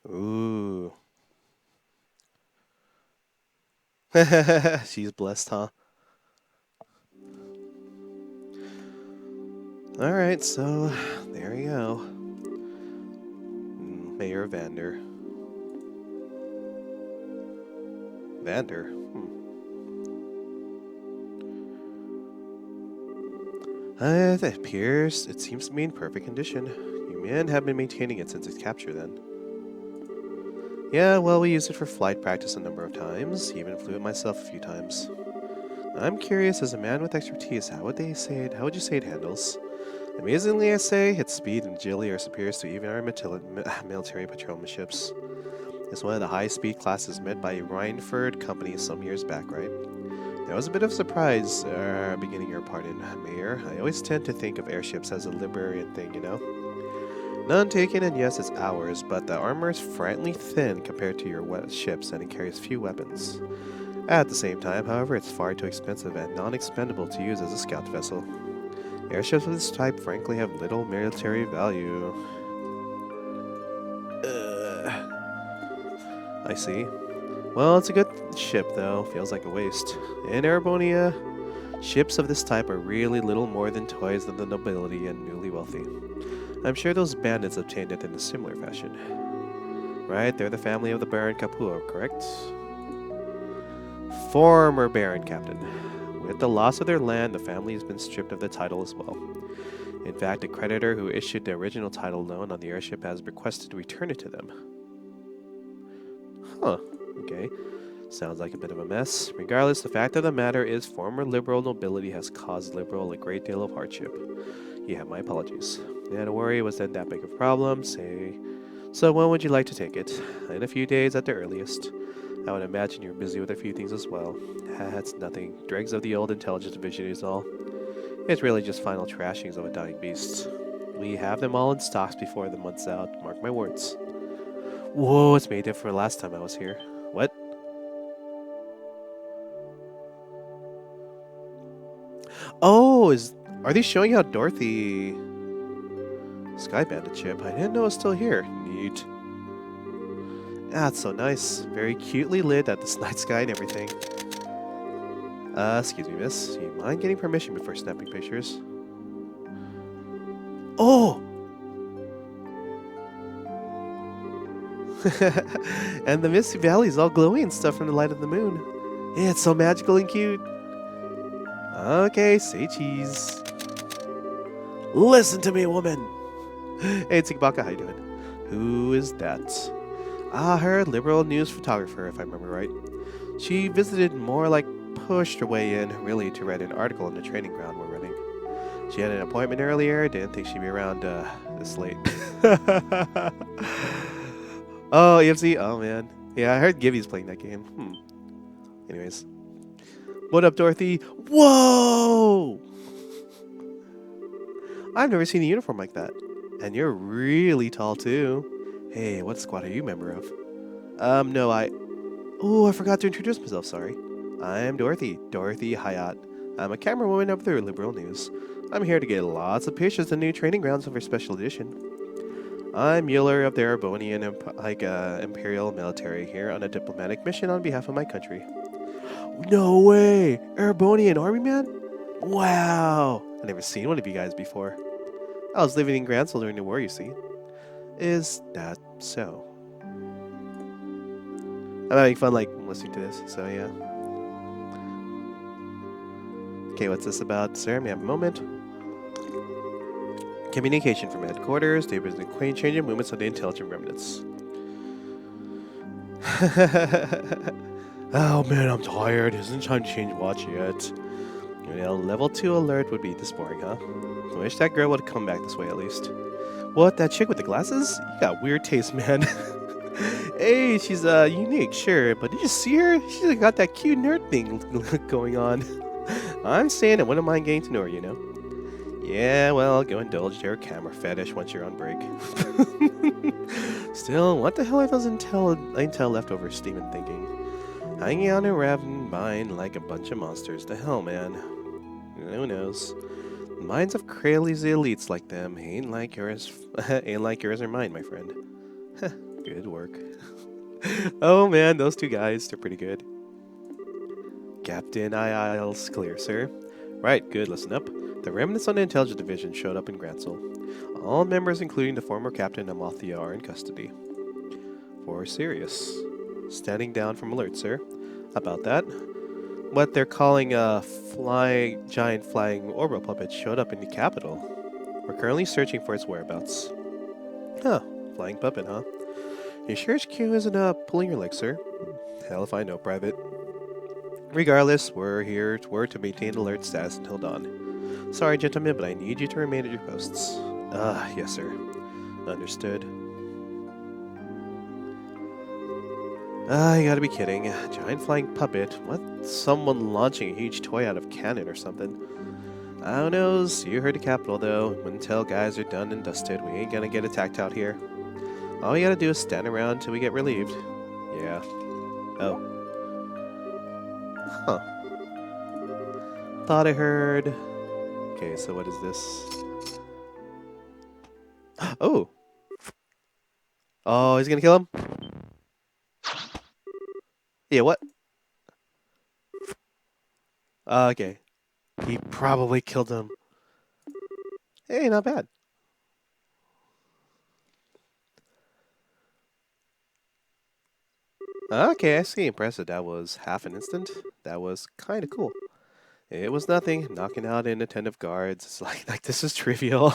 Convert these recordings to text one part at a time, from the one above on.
Ooh. She's blessed, huh? Alright, so there you go. Mayor Vander. Vander? It seems to be in perfect condition. You men have been maintaining it since its capture then. Yeah, well, we used it for flight practice a number of times, even flew it myself a few times. I'm curious, as a man with expertise, how would you say it handles? Amazingly, I say, its speed and agility are superior to even our military patrolman ships. It's one of the high-speed classes made by Rhineford Company some years back, right? That was a bit of a surprise, beginning your pardon, Mayor. I always tend to think of airships as a liberated thing, you know? None taken, and yes, it's ours, but the armor is frighteningly thin compared to your ships, and it carries few weapons. At the same time, however, it's far too expensive and non-expendable to use as a scout vessel. Airships of this type, frankly, have little military value. I see. Well, it's a good ship, though. Feels like a waste. In Erebonia, ships of this type are really little more than toys of the nobility and newly wealthy. I'm sure those bandits obtained it in a similar fashion. Right, they're the family of the Baron Capua, correct? Former Baron, Captain. With the loss of their land, the family has been stripped of the title as well. In fact, the creditor who issued the original title loan on the airship has requested to return it to them. Huh, okay. Sounds like a bit of a mess. Regardless, the fact of the matter is former liberal nobility has caused liberal a great deal of hardship. You have my apologies. Yeah, don't worry, it wasn't that big of a problem, say. So when would you like to take it? In a few days at the earliest. I would imagine you're busy with a few things as well. That's nothing. Dregs of the old intelligence division is all. It's really just final trashings of a dying beast. We have them all in stocks before the month's out, mark my words. Whoa, it's made different last time I was here. What? Oh, are they showing how Dorothy Sky Bandit ship? I didn't know it was still here. Neat. That's so nice. Very cutely lit at this night sky and everything. Excuse me, miss. You mind getting permission before snapping pictures? Oh! And the Misty Valley is all glowy and stuff from the light of the moon. Yeah, it's so magical and cute. Okay, say cheese. Listen to me, woman. Hey, Tikbaka, how you doing? Who is that? Ah, her liberal news photographer, if I remember right. She visited more like pushed her way in, really, to write an article on the training ground we're running. She had an appointment earlier, didn't think she'd be around this late. Oh, EFC? Oh, man. Yeah, I heard Gibby's playing that game. Anyways. What up, Dorothy? Whoa! I've never seen a uniform like that. And you're really tall, too. Hey, what squad are you a member of? No, Oh, I forgot to introduce myself, sorry. I'm Dorothy, Dorothy Hayat. I'm a camerawoman of the Liberal News. I'm here to get lots of pictures of the new training grounds of our special edition. I'm Mueller of the Erebonian Imperial Military here on a diplomatic mission on behalf of my country. No way! Erebonian Army Man? Wow! I've never seen one of you guys before. I was living in Gransel during the war, you see. Is that so? I'm having fun, listening to this, so yeah. Okay, what's this about, sir? May I have a moment? Communication from headquarters. There was a quaint change in movements of the intelligent remnants. Oh man, I'm tired. Isn't time to change watch yet? Well, level 2 alert would be this boring, huh? I wish that girl would come back this way at least. What, that chick with the glasses? You got weird taste, man. Hey, she's unique, sure, but did you see her? She's got that cute nerd thing going on. I'm saying I wouldn't mind getting to know her, you know? Yeah, well, go indulge your camera fetish once you're on break. Still, what the hell are those intel leftovers Steven thinking? Hanging out and ravaging mine like a bunch of monsters. The hell, man. Who knows? Minds of crazy elites like them ain't like yours, ain't like yours or mine, my friend. Good work. Oh man, those two guys, they're pretty good. Captain Isles clear, sir. Right, good, listen up. The remnants on the Intelligence Division showed up in Gransel. All members, including the former Captain Amathia, are in custody. For Sirius. Standing down from alert, sir. About that. What they're calling a giant flying orbital puppet showed up in the capital. We're currently searching for its whereabouts. Huh, flying puppet, huh? You sure HQ isn't pulling your leg, sir? Hell if I know, Private. Regardless, we're to maintain alert status until dawn. Sorry, gentlemen, but I need you to remain at your posts. Yes, sir. Understood. You gotta be kidding. Giant flying puppet? What? Someone launching a huge toy out of cannon or something? Who knows? You heard the capital, though. Until guys are done and dusted, we ain't gonna get attacked out here. All we gotta do is stand around till we get relieved. Yeah. Oh. Huh. Thought I heard... Okay, so what is this? Oh! Oh, he's gonna kill him? Yeah, what? Okay. He probably killed him. Hey, not bad. Okay, I see. Impressive. That was half an instant. That was kind of cool. It was nothing. Knocking out inattentive guards. It's like this is trivial.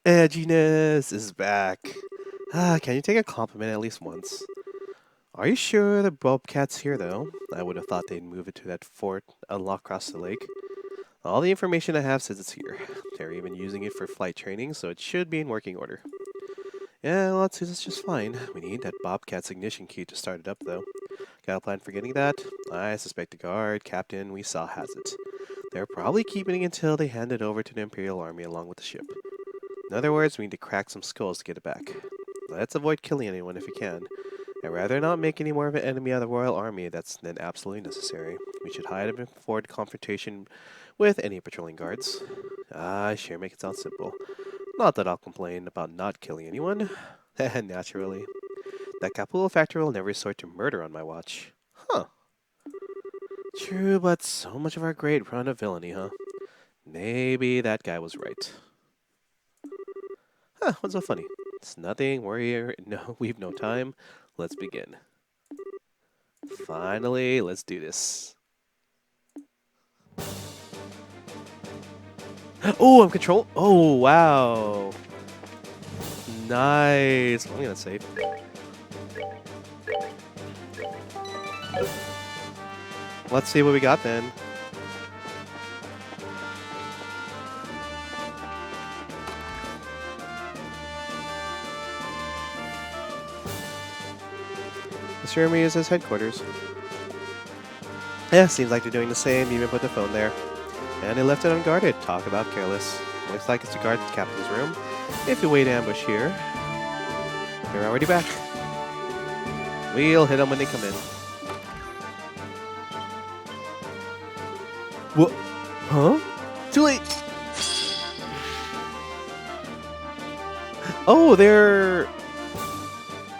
Edginess is back. Can you take a compliment at least once? Are you sure the Bobcat's here, though? I would have thought they'd move it to that fort across the lake. All the information I have says it's here. They're even using it for flight training, so it should be in working order. Yeah, well, it's just fine. We need that Bobcat's ignition key to start it up, though. Got a plan for getting that? I suspect the guard captain we saw has it. They're probably keeping it until they hand it over to the Imperial Army along with the ship. In other words, we need to crack some skulls to get it back. Let's avoid killing anyone if we can. I'd rather not make any more of an enemy of the Royal Army than absolutely necessary. We should hide it before the confrontation with any patrolling guards. Sure, make it sound simple. Not that I'll complain about not killing anyone. Naturally. That Capullo factor will never resort to murder on my watch. Huh. True, but so much of our great run of villainy, huh? Maybe that guy was right. Huh, what's so funny? It's nothing, we're here, no, we've no time. Let's begin. Finally, let's do this. Oh, I'm control. Oh, wow. Nice. I'm gonna save. Let's see what we got then. This room is his headquarters. Yeah, seems like they're doing the same, even put the phone there. And they left it unguarded. Talk about careless. Looks like it's to guard the captain's room. If you wait ambush here, they're already back. We'll hit them when they come in. What? Huh? Too late! Oh, they're...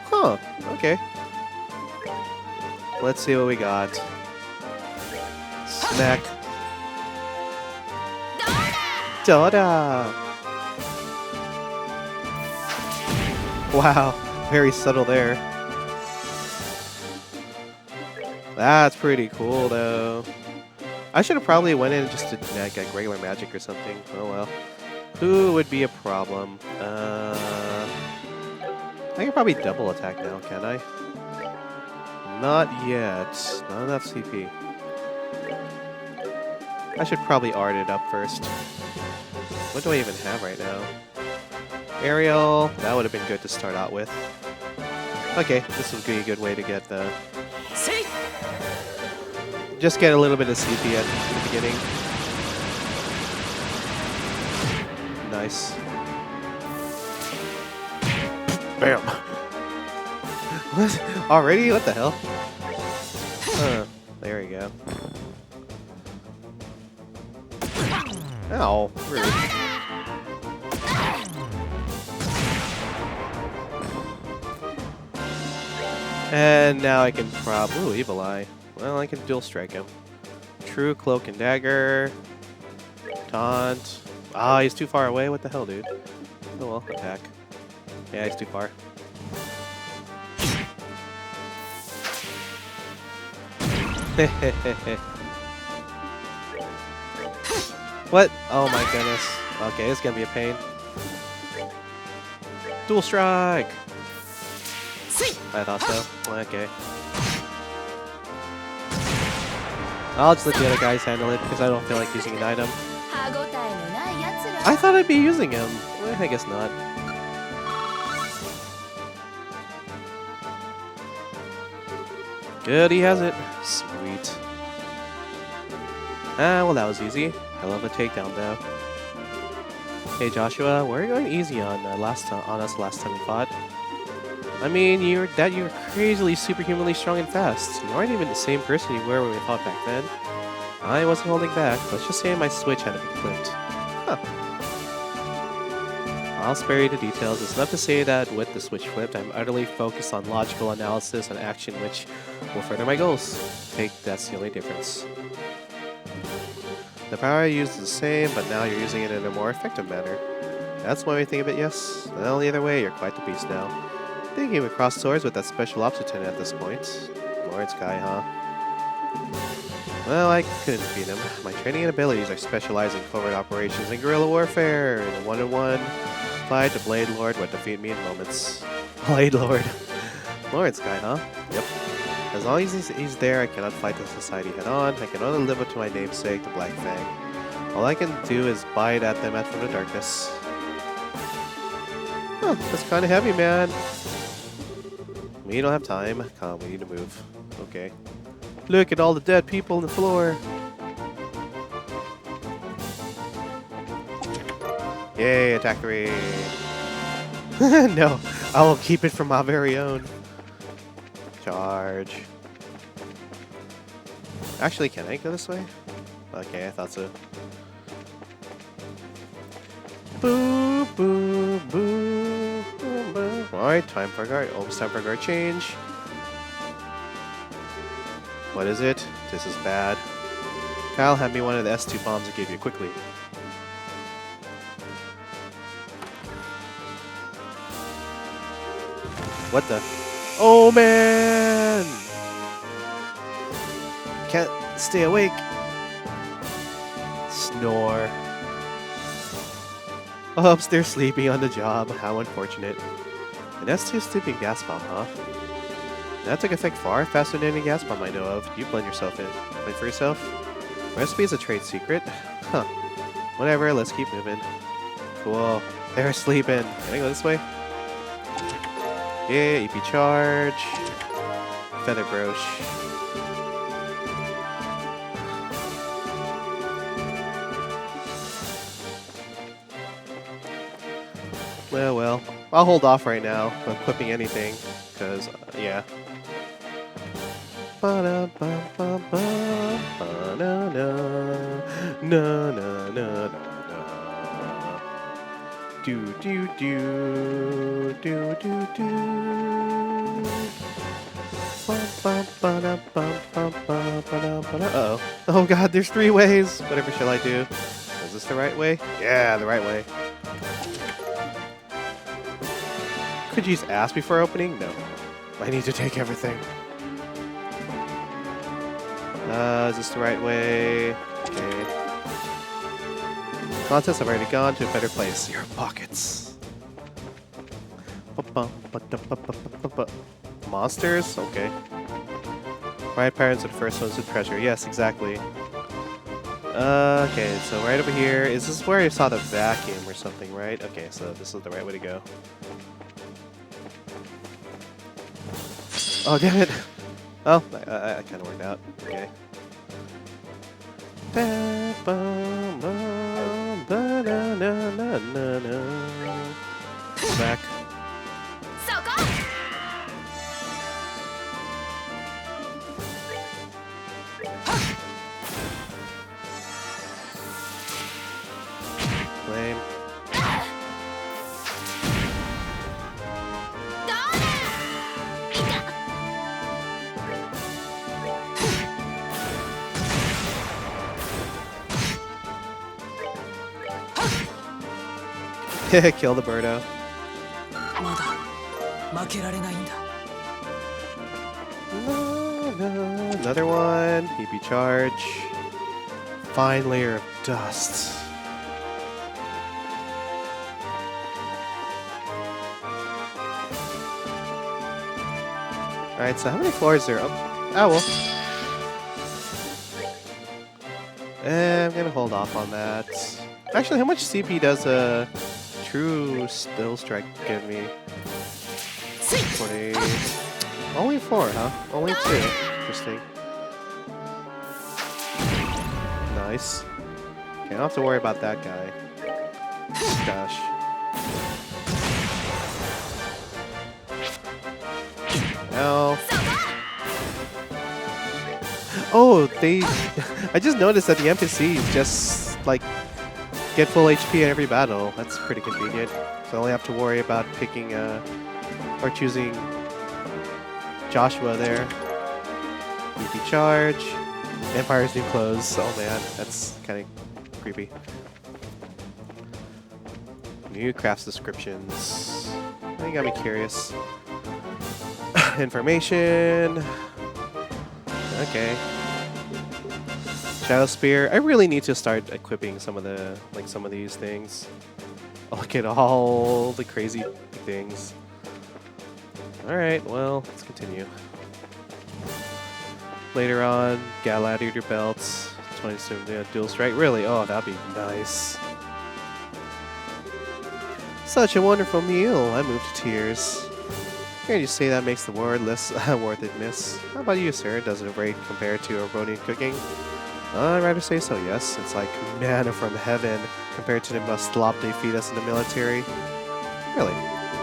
Huh, okay. Let's see what we got. Smack. Dada! Wow, very subtle there. That's pretty cool, though. I should have probably went in just to like regular magic or something. Oh well. Who would be a problem? I can probably double attack now, can I? Not yet. Not enough CP. I should probably art it up first. What do I even have right now? Aerial. That would have been good to start out with. Okay, this would be a good way to get the... Just get a little bit of CP at the beginning. Nice. Bam! What? Already? What the hell? There we go. Ow, rude. And now I can ooh, Evil Eye. Well, I can dual strike him. True Cloak and Dagger. Taunt. Ah, he's too far away. What the hell, dude? Oh well, attack. Yeah, he's too far. What? Oh my goodness. Okay, it's gonna be a pain. Dual strike! I thought so. Okay. I'll just let the other guys handle it because I don't feel like using an item. I thought I'd be using him. Well, I guess not. Good, he has it. Sweet. Ah, well that was easy. I love a takedown though. Hey Joshua, we're going easy on us last time we fought. I mean, you're crazily superhumanly strong and fast. You aren't even the same person you were when we fought back then. I wasn't holding back. Let's just say my switch hadn't been flipped. Huh. I'll spare you the details. It's enough to say that with the switch flipped, I'm utterly focused on logical analysis and action which will further my goals. That's the only difference. The power I used is the same, but now you're using it in a more effective manner. That's one way to think of it, yes? Well, either way, you're quite the beast now. I think you would cross swords with that special ops lieutenant at this point. Lawrence guy, huh? Well, I couldn't defeat him. My training and abilities are specialized in covert operations and guerrilla warfare. In a one-on-one fight, the Blade Lord would defeat me in moments. Blade Lord. Lawrence guy, huh? Yep. As long as he's there, I cannot fight the society head-on. I can only live up to my namesake, the Black Fang. All I can do is bite at them from the darkness. Huh, that's kind of heavy, man. We don't have time. Come on, we need to move. Okay. Look at all the dead people on the floor. Yay, attack 3. No, I will keep it for my very own. Charge. Actually, can I go this way? Okay, I thought so. Boo, boo, boo, boo, boo. Alright, time for guard. Almost time for guard change. What is it? This is bad. Kyle, hand me one of the S2 bombs I gave you quickly. What the? Oh man! Can't stay awake. Snore. Oops, they're sleeping on the job. How unfortunate. An S2 sleeping gas bomb, huh? That took effect far faster than any gas bomb I know of. You blend yourself in. Blend for yourself? Recipe is a trade secret? Huh. Whatever, let's keep moving. Cool. They're sleeping. Can I go this way? Yeah, EP charge. Feather brooch. Well. I'll hold off right now from equipping anything, because, yeah. Uh-oh. Oh god, there's 3 ways. Whatever shall I do? Is this the right way? Yeah, the right way. Could you just ask before opening? No. I need to take everything. Is this the right way? Okay. Contests have already gone to a better place. Your pockets. Monsters? Okay. My parents are the first ones with treasure. Yes, exactly. Okay, so right over here. Is this where I saw the vacuum or something, right? Okay, so this is the right way to go. Oh, damn it! Oh, that kind of worked out. Okay. Back. Kill the birdo. まだ負けられないんだ。 Another one. EP charge. Fine layer of dust. Alright, so how many floors are there? Oh, well. I'm gonna hold off on that. Actually, how much CP does a true still strike give me? 20. Only 4, huh? Only 2. Interesting. Nice. Okay, I don't have to worry about that guy. Gosh. Ow. Oh, they... I just noticed that the NPCs just, like, get full HP in every battle. That's pretty convenient. So I only have to worry about picking, or choosing Joshua there. EP charge. Empire's new clothes. Oh man, that's kind of creepy. New crafts descriptions. That got me curious. Information. Okay. Shadow Spear. I really need to start equipping some of the some of these things. Look at all the crazy things. All right, well, let's continue. Later on, Gladiator belts. 20 dual strike. Really? Oh, that'd be nice. Such a wonderful meal. I moved to tears. Can you say that makes the word less worth it, miss? How about you, sir? Does it rate compared to Aronian cooking? I'd rather say so, yes. It's like manna from heaven compared to the slop they feed us in the military. Really?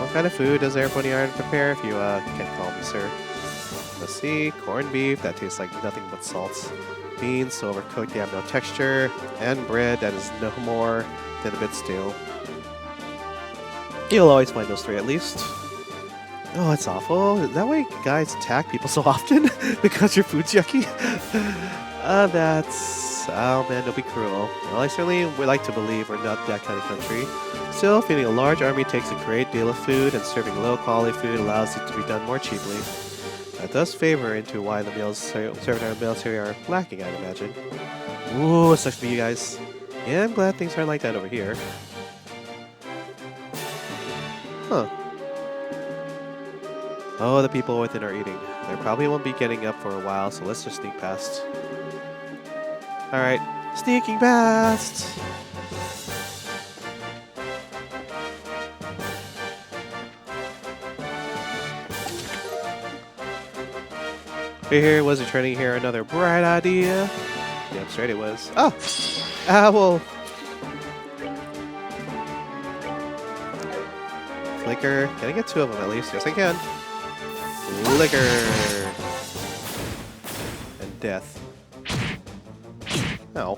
What kind of food does Airpony Iron prepare if you can't call me, sir? Let's see. Corned beef, that tastes like nothing but salt. Beans, so overcooked they have no texture. And bread that is no more than a bit stale. You'll always find those three at least. Oh, that's awful. That way guys attack people so often because your food's yucky. That's... Oh man, don't be cruel. Well, I certainly would like to believe we're not that kind of country. Still, feeding a large army takes a great deal of food, and serving low-quality food allows it to be done more cheaply. That does favor into why the meals served in our military are lacking, I'd imagine. Ooh, it sucks to be you guys. Yeah, I'm glad things aren't like that over here. Huh. Oh, the people within are eating. They probably won't be getting up for a while, so let's just sneak past. Alright, sneaking past! Here, was it turning here another bright idea? Yeah, straight it was. Oh! Owl! Flicker. Can I get 2 of them at least? Yes, I can. Flicker! And death. Oh.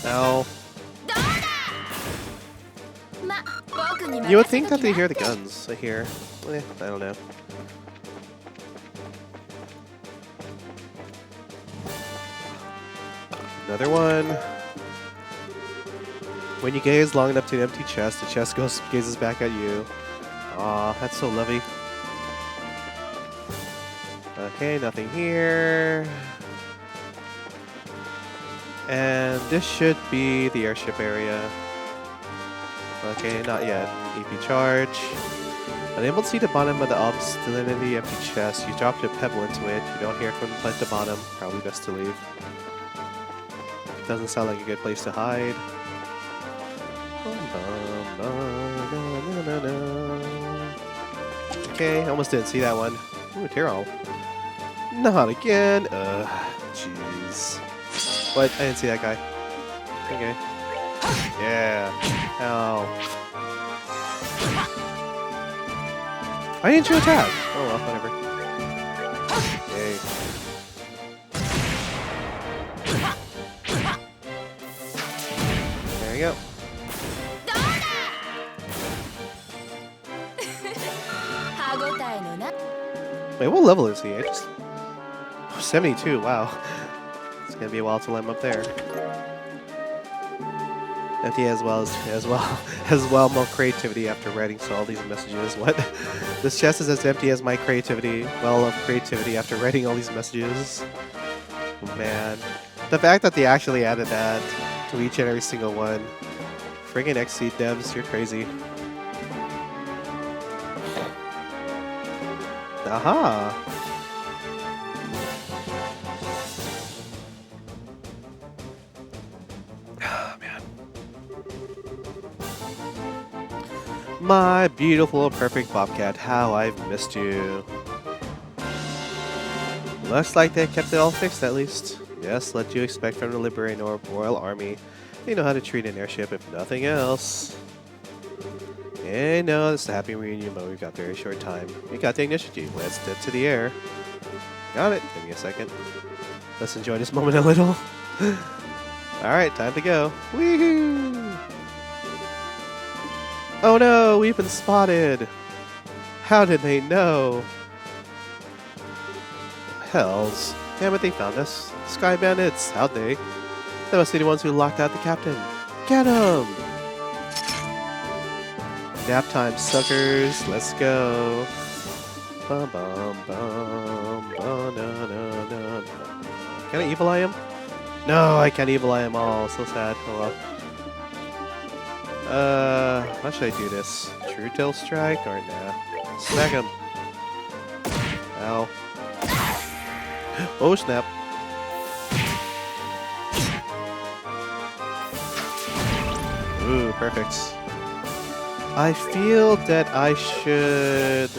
Ow. You would think that they hear the guns here. I don't know. Another one. When you gaze long enough to an empty chest, the chest gazes back at you. Aw, that's so lovely. Okay, nothing here. And this should be the airship area. Okay, not yet. EP charge. Unable to see the bottom of the obstinately empty chest, you drop a pebble into it. You don't hear from the bottom. Probably best to leave. Doesn't sound like a good place to hide. Okay, almost didn't see that one. Ooh, Tyrol. Not again. Jeez. What? I didn't see that guy. Okay. Yeah. Ow. Why didn't you attack? Oh well, whatever. Okay. There you go. Wait, what level is he? I just 72. Wow, it's gonna be a while till I'm up there. Empty as well as well more creativity after writing so all these messages. What? This chest is as empty as my creativity. Well of creativity after writing all these messages. Man, the fact that they actually added that to each and every single one. Friggin' XC devs, you're crazy. Aha! My beautiful, perfect Bobcat, how I've missed you. Looks like they kept it all fixed at least. Yes, what you expect from the Liberating Royal Army. They know how to treat an airship if nothing else. And no, this is a happy reunion, but we've got very short time. We got the ignition key. Let's dip to the air. Got it. Give me a second. Let's enjoy this moment a little. Alright, time to go. Woohoo! Oh no, we've been spotted! How did they know? Hells. Damn it, they found us. Sky bandits, how'd they? They must be the ones who locked out the captain. Get 'em! Nap time, suckers. Let's go. Bum, bum, bum, bum, na, na, na, na. Can I evil eye him? No, I can't evil eye him all. So sad. Oh well. How should I do this? True tail strike or nah? Smack him. Ow. Oh snap. Ooh, perfect. I feel that I should...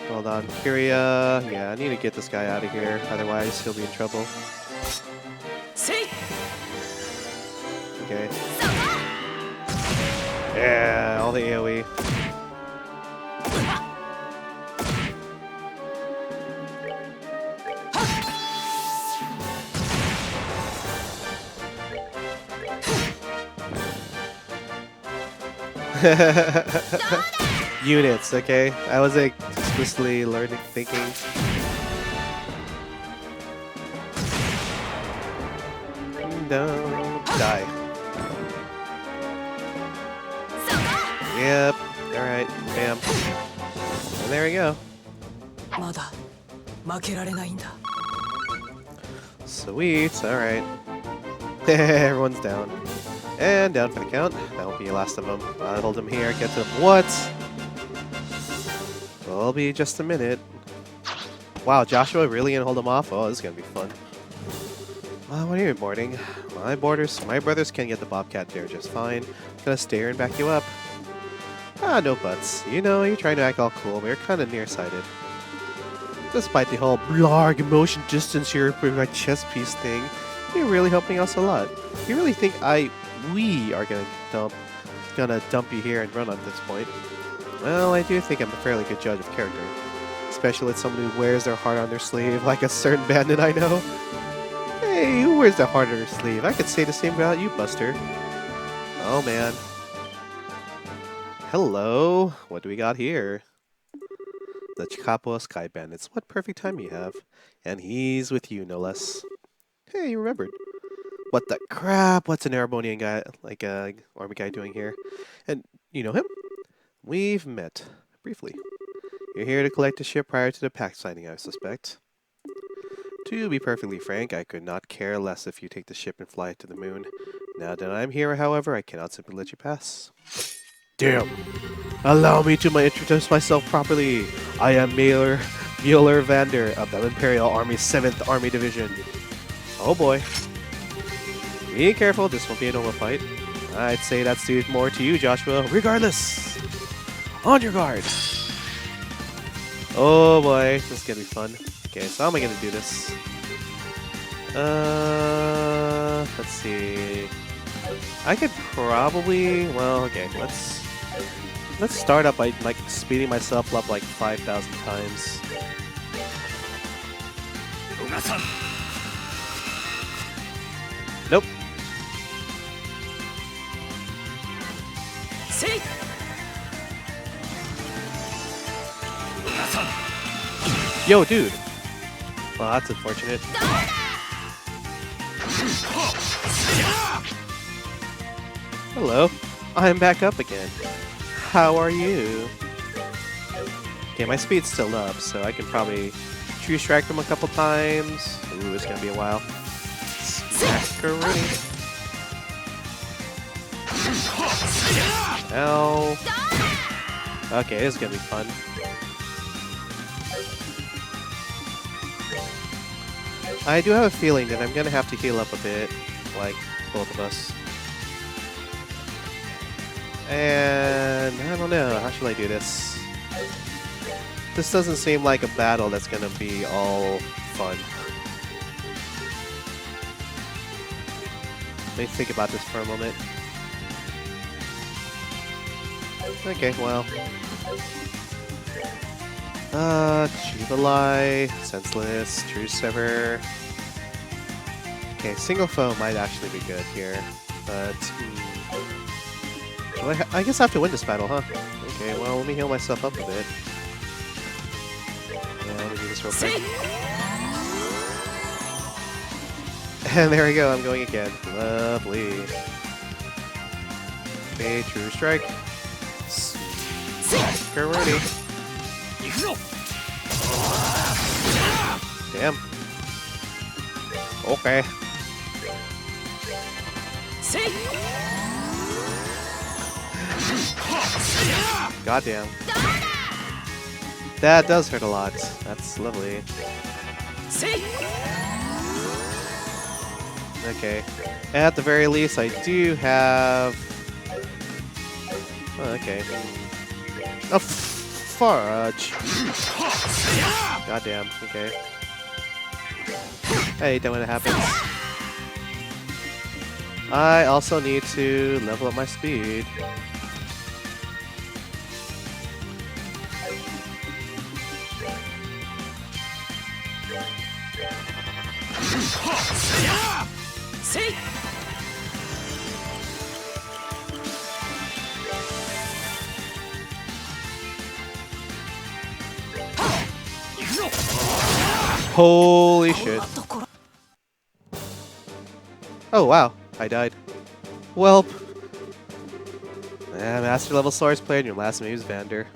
Hold on, Kyria. Yeah, I need to get this guy out of here, otherwise he'll be in trouble. Okay. Yeah, all the AoE. Units, okay? I was like explicitly learning, thinking. Don't die. Yep. Alright. Bam. And there we go. まだ負けられないんだ Sweet. Alright. Everyone's down. And down for the count. That will be the last of them. I'll hold him here. Get to him. What? It'll be just a minute. Wow, Joshua really gonna hold him off? Oh, this is gonna be fun. What are you boarding? My brothers can get the Bobcat there just fine. Gonna stay here and back you up. Ah, no buts. You know, you're trying to act all cool, but you're kind of nearsighted. Despite the whole blarg motion distance here with my chess piece thing, you're really helping us a lot. You really think we are gonna dump you here and run at this point? Well, I do think I'm a fairly good judge of character. Especially with someone who wears their heart on their sleeve, like a certain bandit I know. Hey, who wears their heart on their sleeve? I could say the same about you, Buster. Oh, man. Hello. What do we got here? The Chicapo Sky Bandits. What perfect time you have. And he's with you, no less. Hey, you remembered. What the crap? What's an Erebonian guy, like a army guy, doing here? And you know him? We've met. Briefly. You're here to collect the ship prior to the pact signing, I suspect. To be perfectly frank, I could not care less if you take the ship and fly it to the moon. Now that I'm here, however, I cannot simply let you pass. Damn! Allow me to introduce myself properly. I am Mueller Vander of the Imperial Army's 7th Army Division. Oh boy. Be careful, this won't be a normal fight. I'd say that's due more to you, Joshua. Regardless! On your guard! Oh boy, this is gonna be fun. Okay, so how am I gonna do this? Let's see. I could probably, well, okay, let's start up by like speeding myself up like 5,000 times. Nope. Yo, dude. Well, that's unfortunate. Hello. I'm back up again. How are you? Okay, my speed's still up, so I can probably true strike him a couple times. Ooh, it's gonna be a while. Smackaroonie. Ow. Okay, this is gonna be fun. I do have a feeling that I'm gonna have to heal up a bit, like both of us. And I don't know, how should I do this? This doesn't seem like a battle that's gonna be all fun. Let me think about this for a moment. Okay, well. Jubilee, Senseless, True Sever. Okay, single foe might actually be good here, but I guess I have to win this battle, huh? Okay, well, let me heal myself up a bit. Yeah, let me do this real quick. And there we go, I'm going again. Lovely. Okay, True Strike. Already. Damn. Okay. Goddamn. That does hurt a lot. That's lovely. Okay. At the very least, I do have... Oh, okay. Oh, fudge. Goddamn. Okay. I hate that when it happens. I also need to level up my speed. Holy shit. Oh wow, I died. Welp. Master level Source player and your last name is Vander.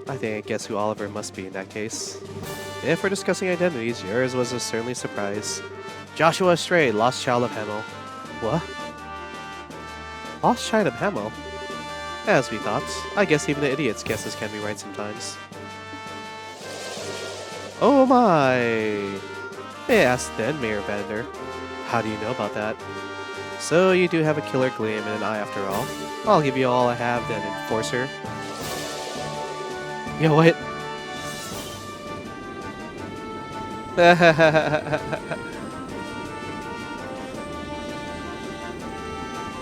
I think I guess who Oliver must be in that case. If we're discussing identities, yours was a certainly surprise. Joshua Stray, lost child of Hamel. What? Lost child of Hamel? As we thought. I guess even the idiot's guesses can be right sometimes. Oh my! Hey, asked then, Mayor Vander. How do you know about that? So you do have a killer gleam and an eye after all. I'll give you all I have then, Enforcer. You know what?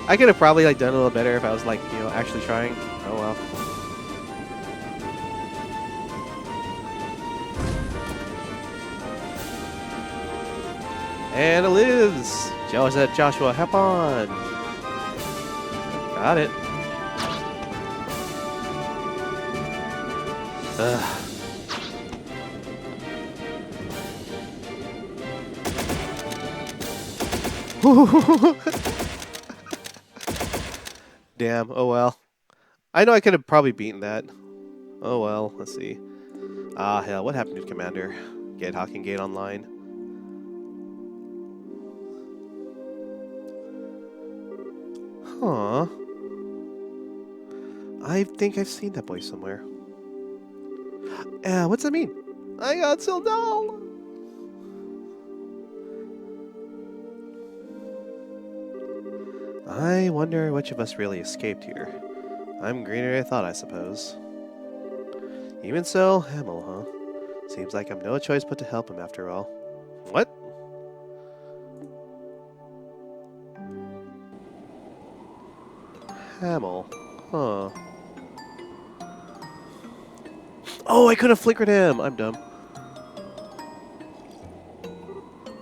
I could have probably like done a little better if I was like, you know, actually trying. Oh well. And it lives! Joshua, hop on! Got it. Damn, oh well. I know I could have probably beaten that. Oh well, let's see. Ah, hell, what happened to Commander? Get Hawking Gate online. Huh. I think I've seen that boy somewhere. What's that mean? I got Sildal! I wonder which of us really escaped here. I'm greener than I thought, I suppose. Even so, Hamel, huh? Seems like I've no choice but to help him after all. What? Hamel. Huh. Oh, I could have flickered him! I'm dumb.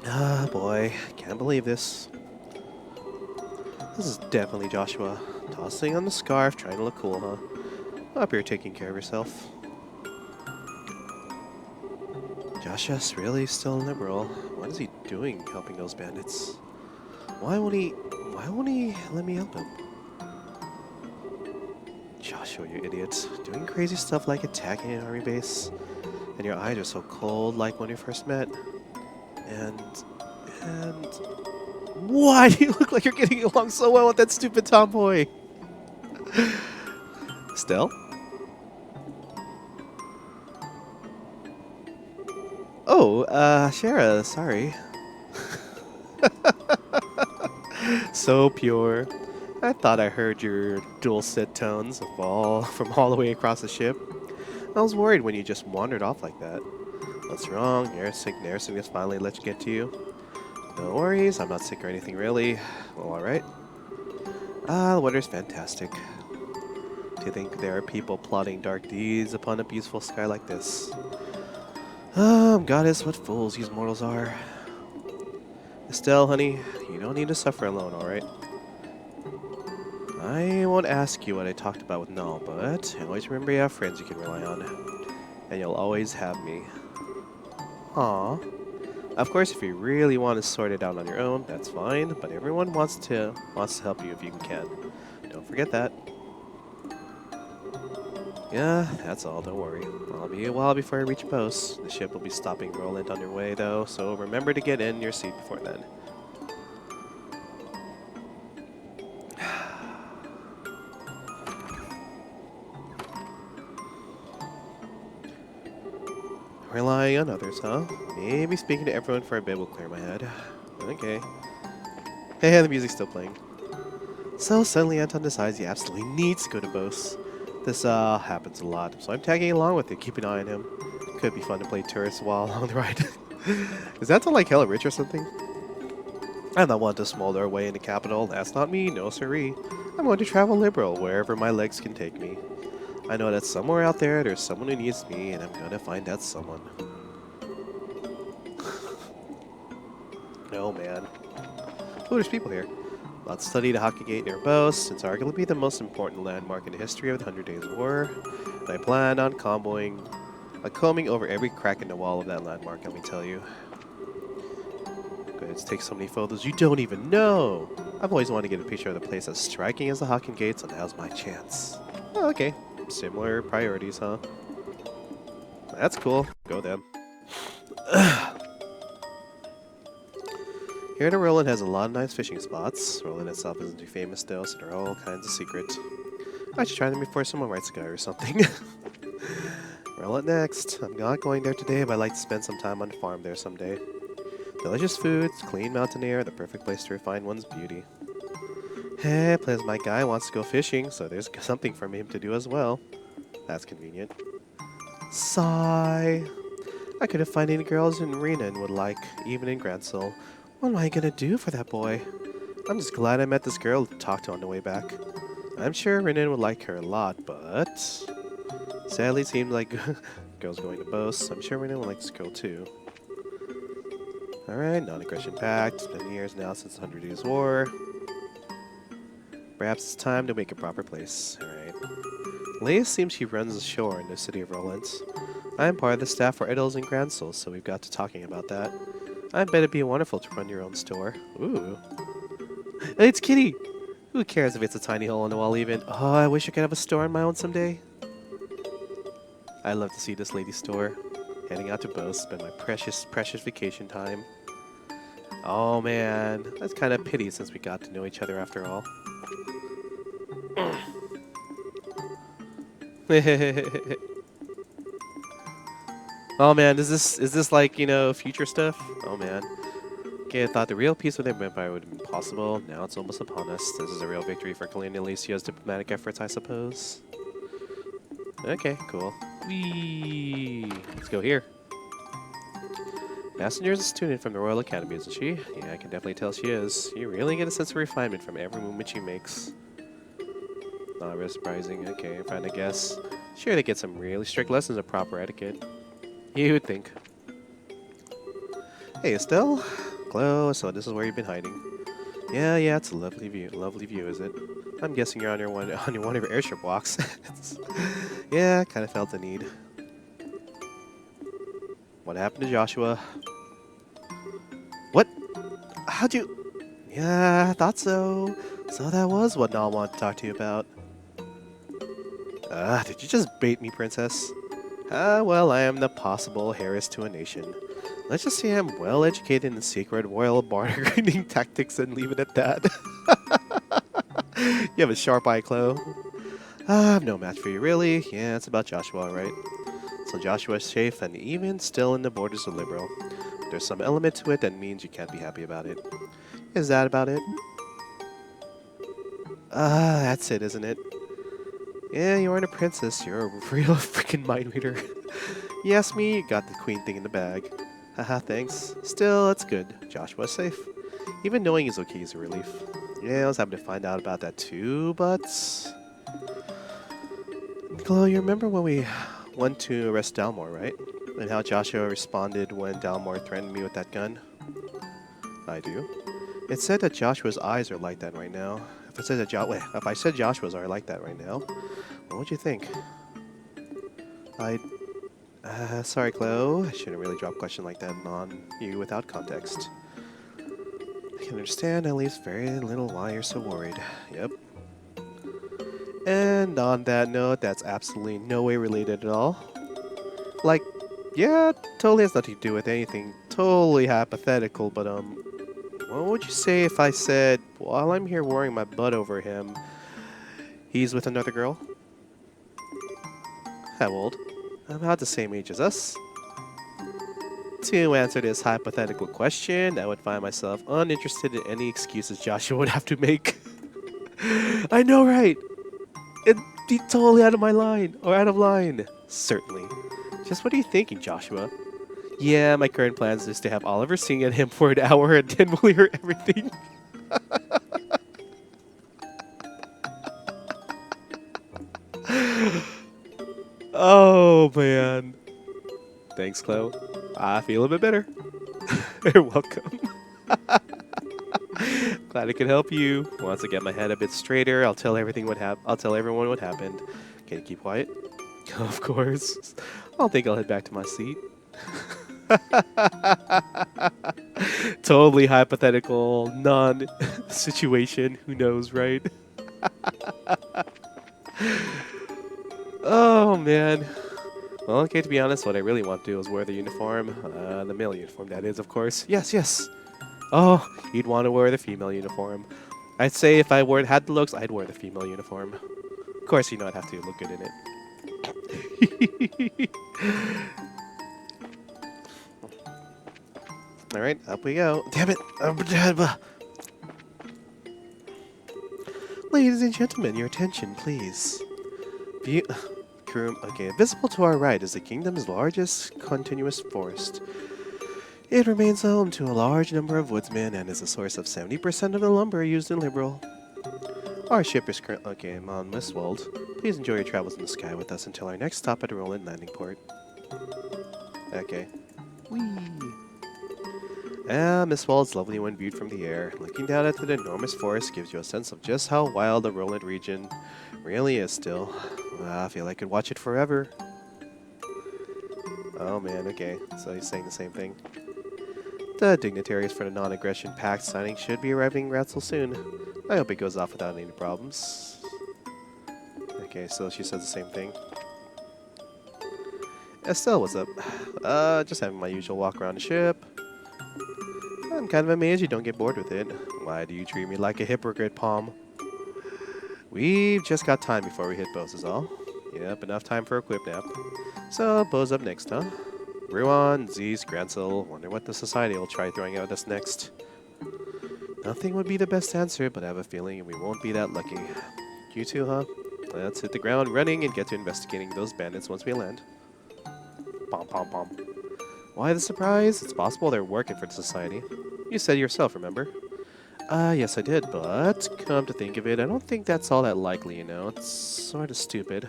Ah, boy. Can't believe this. This is definitely Joshua. Tossing on the scarf, trying to look cool, huh? Hope you're taking care of yourself. Josh's really still liberal. What is he doing helping those bandits? Why won't he let me help him? Joshua, you idiot. Doing crazy stuff like attacking an army base. And your eyes are so cold like when we first met. And why do you look like you're getting along so well with that stupid tomboy? Still? Oh, Shara, sorry. So pure. I thought I heard your dulcet tones from all the way across the ship. I was worried when you just wandered off like that. What's wrong? You're sick. Nursing has finally let you get to you. No worries, I'm not sick or anything really. Well, alright. The weather's fantastic. Do you think there are people plotting dark deeds upon a beautiful sky like this? Goddess, what fools these mortals are. Estelle, honey, you don't need to suffer alone, alright? I won't ask you what I talked about with Null, but always remember you have friends you can rely on. And you'll always have me. Aww. Of course, if you really want to sort it out on your own, that's fine, but everyone wants to help you if you can. Don't forget that. Yeah, that's all, don't worry. I'll be a while before I reach post. The ship will be stopping Rolent on your way, though, so remember to get in your seat before then. Relying on others, huh? Maybe speaking to everyone for a bit will clear my head. Okay. Hey, the music's still playing. So suddenly Anton decides he absolutely needs to go to Bose. This happens a lot, so I'm tagging along with it, keep an eye on him. Could be fun to play tourists while on the ride. Is Anton like hella rich or something? I'm not one to smolder away in the capital. That's not me, no siree. I'm going to travel liberal wherever my legs can take me. I know that somewhere out there, there's someone who needs me, and I'm gonna find that someone. Oh man. Oh, there's people here. Let's study the Hockey Gate near Bose. It's arguably the most important landmark in the history of the 100 Days War. And I plan on combing over every crack in the wall of that landmark, let me tell you. Good, take so many photos you don't even know! I've always wanted to get a picture of the place as striking as the Hockey Gate, so now's my chance. Oh, okay. Similar priorities, huh? That's cool. Go them. Here to Rolent has a lot of nice fishing spots. Rolent itself isn't too famous though, so there are all kinds of secrets. I should try them before someone writes a guy or something. Rolent next. I'm not going there today, but I'd like to spend some time on the farm there someday. Delicious foods, clean mountain air, the perfect place to refine one's beauty. Hey, plus my guy wants to go fishing, so there's something for him to do as well. That's convenient. Sigh. I couldn't find any girls in Renan would like, even in Gransel. What am I gonna do for that boy? I'm just glad I met this girl to talk to on the way back. I'm sure Renan would like her a lot, but... sadly, it seems like girl's going to boast. I'm sure Renan would like this girl too. Alright, non-aggression pact. It's been years now since the 100 Days War. Perhaps it's time to make a proper place. Alright. Leia seems she runs the shore in the city of Rolent. I am part of the staff for Idles and Gransel, so we've got to talking about that. I bet it'd be wonderful to run your own store. Ooh. Hey, it's Kitty! Who cares if it's a tiny hole in the wall even? Oh, I wish I could have a store on my own someday. I'd love to see this lady's store. Heading out to Bose, spend my precious, precious vacation time. Oh man, that's kind of pity since we got to know each other after all. Oh man, is this like, you know, future stuff? Oh man. Okay, I thought the real peace with the Empire would have been possible. Now it's almost upon us. This is a real victory for Colonial Alicia's diplomatic efforts, I suppose. Okay, cool. Whee! Let's go here. Messenger is a student from the Royal Academy, isn't she? Yeah, I can definitely tell she is. You really get a sense of refinement from every movement she makes. Not really surprising. Okay, I'm trying to guess. Sure, they get some really strict lessons of proper etiquette. You would think. Hey, Estelle. Hello, so this is where you've been hiding. Yeah, it's a lovely view, is it? I'm guessing you're on your one of your airship walks. Yeah, kind of felt the need. What happened to Joshua? What? How'd you... Yeah, I thought so. So that was what Nal wanted to talk to you about. Did you just bait me, princess? Well, I am the possible heiress to a nation. Let's just say I'm well educated in secret royal bargaining tactics and leave it at that. You have a sharp eye, Chloe. I'm no match for you, really. Yeah, it's about Joshua, alright. So Joshua's safe and even still in the borders of liberal. There's some element to it that means you can't be happy about it. Is that about it? That's it, isn't it? Yeah, you aren't a princess, you're a real freaking mind reader. You asked me, you got the queen thing in the bag. Haha, thanks. Still, that's good. Joshua's safe. Even knowing he's okay is a relief. Yeah, I was happy to find out about that too, but... Chloe, you remember when we went to arrest Dalmor, right? And how Joshua responded when Dalmor threatened me with that gun? I do. It said that Joshua's eyes are like that right now. If I said Joshua's are like that right now, what would you think? Sorry, Chloe. I shouldn't really drop a question like that on you without context. I can understand at least very little why you're so worried. Yep. And on that note, that's absolutely no way related at all. Like, yeah, totally has nothing to do with anything. Totally hypothetical, but what would you say if I said, while I'm here worrying my butt over him, he's with another girl? How old? About the same age as us. To answer this hypothetical question, I would find myself uninterested in any excuses Joshua would have to make. I know, right? It'd be totally out of my line, or out of line. Certainly. Just what are you thinking, Joshua? Yeah, my current plans is to have Oliver sing at him for an hour and then we'll hear everything. Oh, man. Thanks, Chloe. I feel a bit better. You're welcome. Glad I could help you. Once I get my head a bit straighter, I'll tell everyone what happened. Can you keep quiet? Of course. I'll head back to my seat. Totally hypothetical, non-situation. Who knows, right? Oh, man. Well, okay, to be honest, what I really want to do is wear the uniform. The male uniform, that is, of course. Yes, yes. Oh, you'd want to wear the female uniform. I'd say if I had the looks, I'd wear the female uniform. Of course, I'd have to look good in it. Alright, up we go. Damn it! Ladies and gentlemen, your attention, please. Okay, visible to our right is the kingdom's largest continuous forest. It remains home to a large number of woodsmen and is a source of 70% of the lumber used in Liberal. Our ship is currently... Okay, I'm on Mistwald. Please enjoy your travels in the sky with us until our next stop at Rolent landing port. Okay. Whee! Mistwald's lovely when viewed from the air. Looking down at the enormous forest gives you a sense of just how wild the Rolent region really is still. I feel I could watch it forever. Oh man, okay. So he's saying the same thing. The dignitaries for the non-aggression pact signing should be arriving rather soon. I hope it goes off without any problems. Okay, so she says the same thing. Estelle, what's up? Just having my usual walk around the ship. I'm kind of amazed you don't get bored with it. Why do you treat me like a hypocrite, Palm? We've just got time before we hit Bose is all. Yep, enough time for a quick nap. So, Bose up next, huh? Ruan, Z's, Grancel, wonder what the society will try throwing at us next. Nothing would be the best answer, but I have a feeling we won't be that lucky. You too, huh? Let's hit the ground running and get to investigating those bandits once we land. Pom pom pom. Why the surprise? It's possible they're working for the society. You said yourself, remember? Yes I did, but come to think of it, I don't think that's all that likely, you know? It's sort of stupid.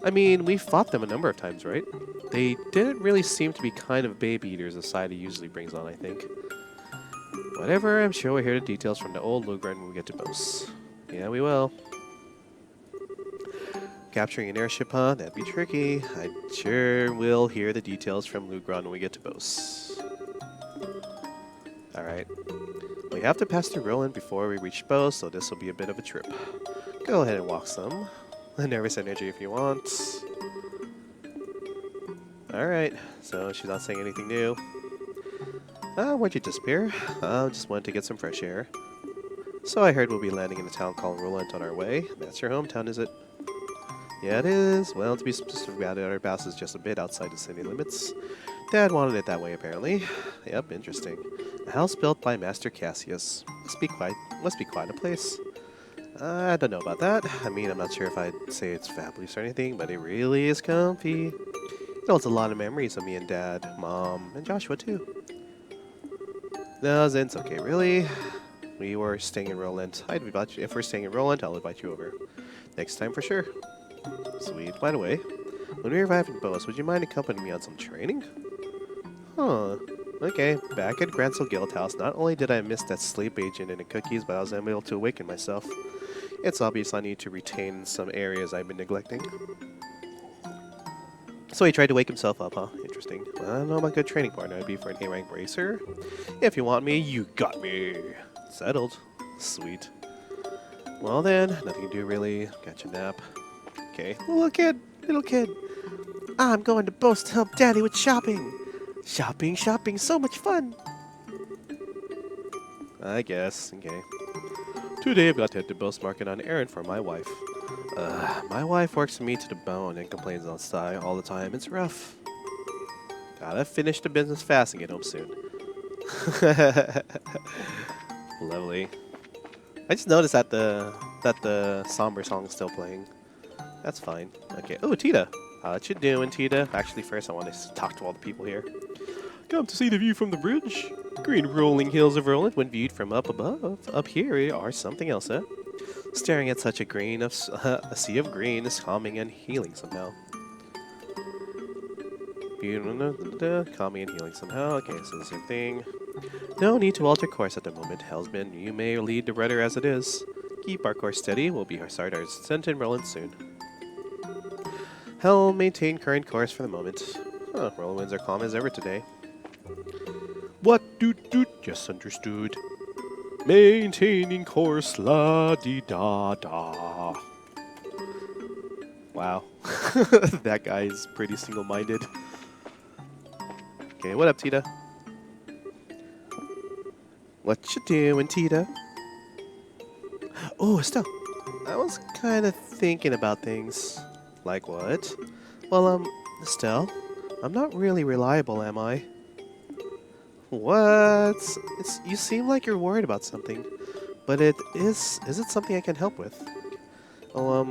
I mean, we fought them a number of times, right? They didn't really seem to be kind of baby eaters the society usually brings on, I think. Whatever, I'm sure we'll hear the details from the old Lugren when we get to Bose. Yeah, we will. Capturing an airship, huh? That'd be tricky. I sure will hear the details from Lugron when we get to Bose. Alright. We have to pass through Rolent before we reach Bose, so this will be a bit of a trip. Go ahead and walk some. Nervous energy if you want. Alright, so she's not saying anything new. Where'd you disappear? Just wanted to get some fresh air. So I heard we'll be landing in a town called Rolent on our way. That's your hometown, is it? Yeah, it is. Well, to be specific about it, our house is just a bit outside the city limits. Dad wanted it that way, apparently. Yep, interesting. A house built by Master Cassius. Must be quite a place. I don't know about that. I mean, I'm not sure if I'd say it's fabulous or anything, but it really is comfy. It holds a lot of memories of me and Dad, Mom, and Joshua too. No, Zen's okay, really. We were staying in Rolent. If we're staying in Rolent, I'll invite you over. Next time for sure. Sweet. By the way, when we arrive in Bose, would you mind accompanying me on some training? Huh. Okay, back at Gransel Guild House, not only did I miss that sleep agent and the cookies, but I was able to awaken myself. It's obvious I need to retain some areas I've been neglecting. So he tried to wake himself up, huh? Interesting. Well, I don't know about good training partner I'd be for an A-rank bracer. If you want me, you got me. Settled. Sweet. Well then, nothing to do really. Catch a nap. Okay. Little kid. I'm going to Bose to help Daddy with shopping. Shopping, so much fun. I guess. Okay. Today I've got to head to Bose Market on an errand for my wife. My wife works me to the bone and complains all the time. It's rough. Gotta finish the business fast and get home soon. Lovely. I just noticed that the somber song is still playing. That's fine. Okay. Oh, Tita. What you doing, Tita? Actually, first I want to talk to all the people here. Come to see the view from the bridge. Green rolling hills of Rolent when viewed from up above. Up here are something else, huh? Staring at such a sea of green is calming and healing somehow. Calming and healing somehow. Okay, so the same thing. No need to alter course at the moment, Hellsman. You may lead the rudder as it is. Keep our course steady. We'll be start our descent in Rolent soon. Hell, maintain current course for the moment. Huh, Rolent winds are calm as ever today. What doot? Just understood. Maintaining course, la-di-da-da. Wow. That guy is pretty single-minded. Okay, what up, Tita? What you doing, Tita? Oh, Estelle. I was kind of thinking about things. Like what? Well, Estelle, I'm not really reliable, am I? What? You seem like you're worried about something. But is it something I can help with? Oh,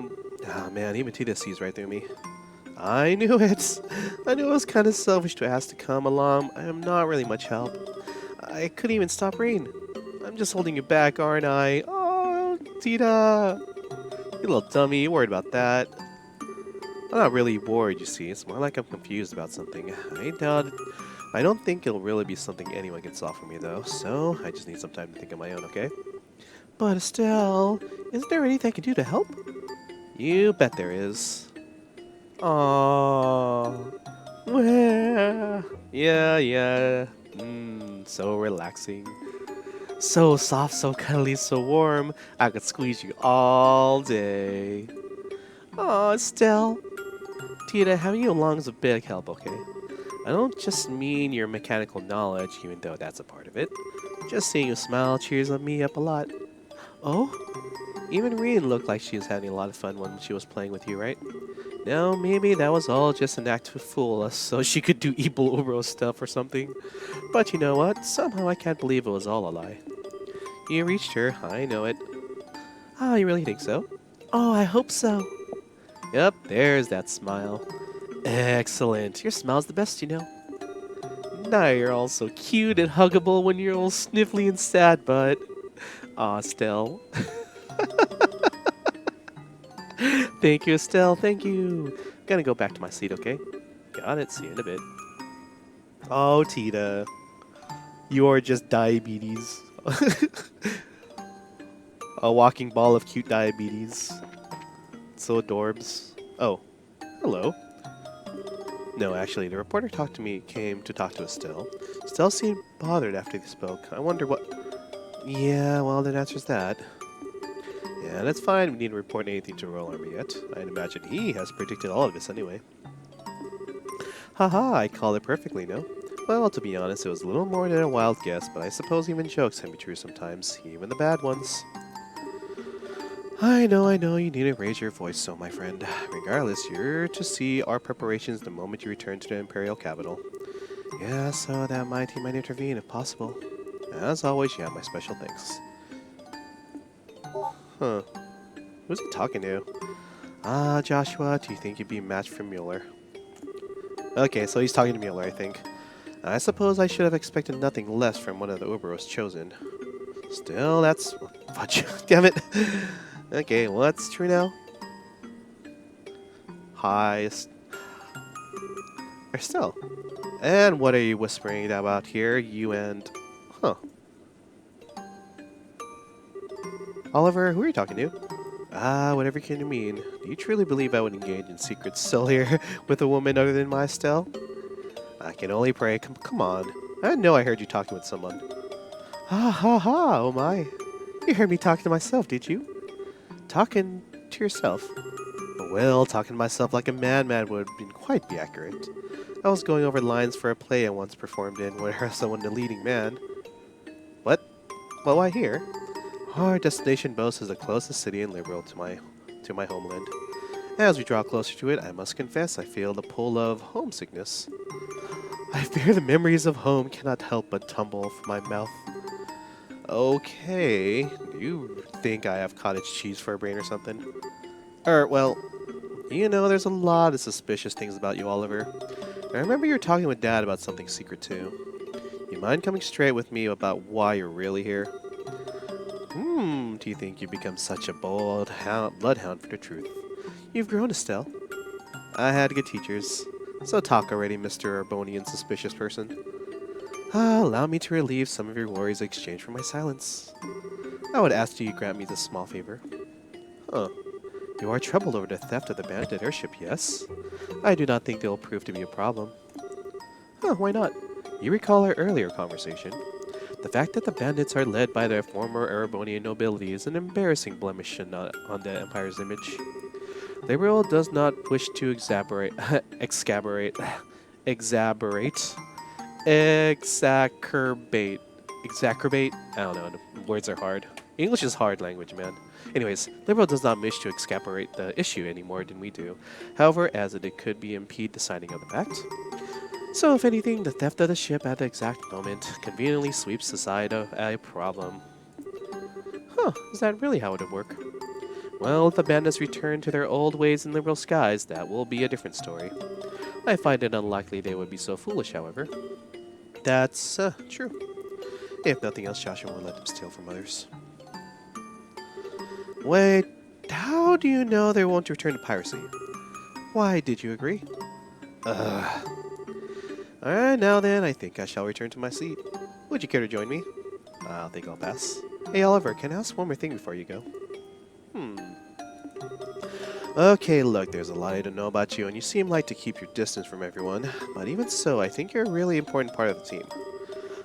man, even Tita sees right through me. I knew it! I knew it was kind of selfish to ask to come along. I am not really much help. I couldn't even stop rain. I'm just holding you back, aren't I? Oh, Tita! You little dummy, you worried about that. I'm not really worried, you see. It's more like I'm confused about something. I don't think it'll really be something anyone can solve for me, though. So, I just need some time to think on my own, okay? But Estelle, isn't there anything I can do to help? You bet there is. Aww. Well, yeah. So relaxing. So soft, so cuddly, so warm. I could squeeze you all day. Aw, Estelle. Tita, having you along is a big help, okay? I don't just mean your mechanical knowledge, even though that's a part of it. Just seeing you smile cheers me up a lot. Oh? Even Reen looked like she was having a lot of fun when she was playing with you, right? No, maybe that was all just an act to fool us so she could do evil Uro stuff or something. But you know what? Somehow I can't believe it was all a lie. You reached her, I know it. Oh, you really think so? Oh, I hope so. Yep, there's that smile. Excellent. Your smile's the best, you know. Now you're all so cute and huggable when you're all sniffly and sad, but... Aw, Estelle. Thank you, Estelle. Thank you. Gonna go back to my seat, okay? Got it. See you in a bit. Oh, Tita. You are just diabetes. A walking ball of cute diabetes. So adorbs. Oh, hello. No, actually, the reporter came to talk to Estelle. Estelle seemed bothered after they spoke. I wonder what... Yeah, well, that answers that. Yeah, that's fine. We need to report anything to Rolent yet. I'd imagine he has predicted all of this anyway. Haha, I called it perfectly, no? Well, to be honest, it was a little more than a wild guess, but I suppose even jokes can be true sometimes, even the bad ones. I know, you need to raise your voice so, my friend. Regardless, you're to see our preparations the moment you return to the Imperial capital. Yeah, so that my team might intervene if possible. As always, you have my special thanks. Huh. Who's he talking to? Ah, Joshua, do you think you'd be matched for Mueller? Okay, so he's talking to Mueller, I think. I suppose I should have expected nothing less from one of the Uberos chosen. Still, that's... Fudge. Damn it! Okay, what's true now? Hi, Estelle. And what are you whispering about here, you and... Huh. Oliver, who are you talking to? Ah, whatever can you mean. Do you truly believe I would engage in secret still here with a woman other than my Estelle? I can only pray. Come on. I know I heard you talking with someone. Ha ha ha, oh my. You heard me talking to myself, did you? Talking to yourself? Well, talking to myself like a madman would quite be accurate. I was going over lines for a play I once performed in where I was someone the leading man. What? Well, why here? Our destination boasts is the closest city in Liberal to my homeland. As we draw closer to it, I must confess I feel the pull of homesickness. I fear the memories of home cannot help but tumble from my mouth. Okay, do you think I have cottage cheese for a brain or something? Well, you know, there's a lot of suspicious things about you, Oliver. I remember you were talking with Dad about something secret too. You mind coming straight with me about why you're really here? Do you think you've become such a bold bloodhound for the truth? You've grown, Estelle. I had good teachers. So talk already, Mr. Arbonian suspicious person. Allow me to relieve some of your worries in exchange for my silence. I would ask you grant me this small favor. Huh. You are troubled over the theft of the bandit airship, yes? I do not think they will prove to be a problem. Huh, why not? You recall our earlier conversation. The fact that the bandits are led by the former Erebonian nobility is an embarrassing blemish on the Empire's image. The world does not wish to exacerbate, exacerbate. I don't know. The words are hard. English is hard language, man. Anyways, Liberal does not wish to exacerbate the issue any more than we do. However, as it could be impede the signing of the pact. So, if anything, the theft of the ship at the exact moment conveniently sweeps aside a problem. Huh, is that really how it would work? Well, if the bandits return to their old ways in Liberal skies, that will be a different story. I find it unlikely they would be so foolish, however. That's true. If nothing else, Joshua won't let them steal from others. Wait, how do you know they won't return to piracy? Why did you agree? Alright, now then, I think I shall return to my seat. Would you care to join me? I think I'll pass. Hey, Oliver, can I ask one more thing before you go? Okay, look, there's a lot I don't know about you, and you seem like to keep your distance from everyone. But even so, I think you're a really important part of the team.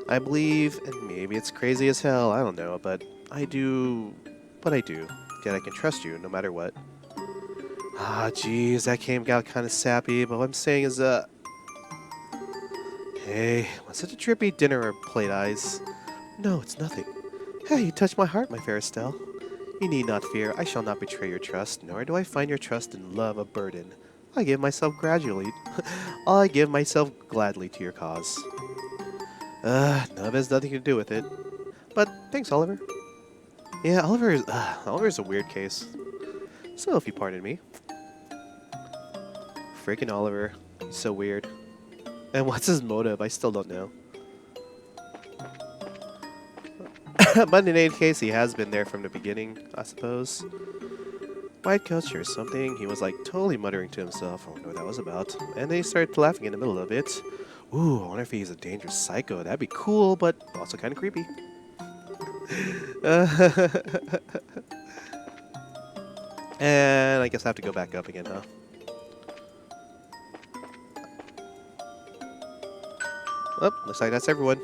I believe, and maybe it's crazy as hell, I don't know, but I do, that I can trust you no matter what. Geez, that came out kind of sappy, but what I'm saying is, hey, was it a trippy dinner or plate eyes? No, it's nothing. Hey, you touched my heart, my fair Estelle. You need not fear, I shall not betray your trust, nor do I find your trust and love a burden. I give myself I give myself gladly to your cause. None of it has nothing to do with it. But thanks, Oliver. Yeah, Oliver's a weird case. So if you pardon me. Freaking Oliver. He's so weird. And what's his motive? I still don't know. But in any case, he has been there from the beginning, I suppose. White Coast, here's something. He was like totally muttering to himself. I wonder what that was about. And then he started laughing in the middle of it. Ooh, I wonder if he's a dangerous psycho. That'd be cool, but also kind of creepy. And I guess I have to go back up again, huh? Oh, looks like that's everyone.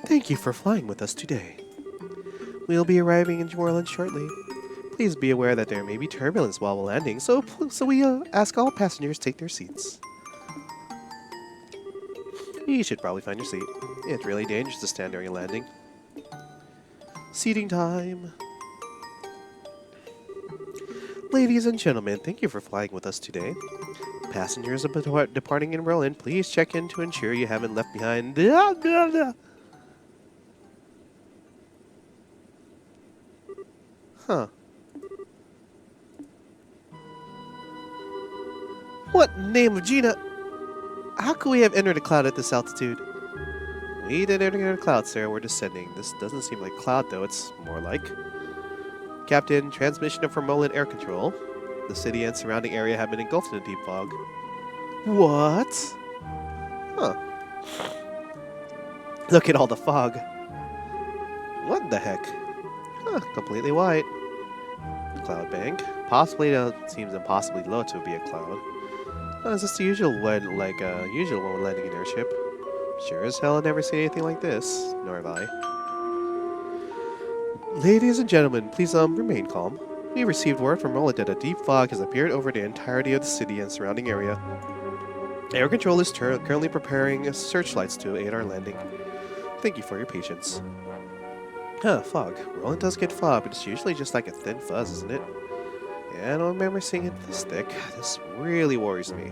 Thank you for flying with us today. We'll be arriving in Rolent shortly. Please be aware that there may be turbulence while we're landing, so we ask all passengers take their seats. You should probably find your seat. It's really dangerous to stand during a landing. Seating time. Ladies and gentlemen, thank you for flying with us today. Passengers departing in Rolent, please check in to ensure you haven't left behind. Huh. What in the name of Gina? How could we have entered a cloud at this altitude? We didn't enter a cloud, sir. We're descending. This doesn't seem like cloud, though. It's more like... Captain, transmission from Rolent Air Control. The city and surrounding area have been engulfed in a deep fog. What? Huh. Look at all the fog. What the heck? Huh, completely white. Cloud bank. Possibly, seems impossibly low to be a cloud. Is this the usual when, usual when we're landing an airship? Sure as hell I've never seen anything like this. Nor have I. Ladies and gentlemen, please remain calm. We received word from Rolent that a deep fog has appeared over the entirety of the city and surrounding area. Air Control is currently preparing searchlights to aid our landing. Thank you for your patience. Huh, fog. Rolent does get fog, but it's usually just like a thin fuzz, isn't it? Yeah, I don't remember seeing it this thick. This really worries me.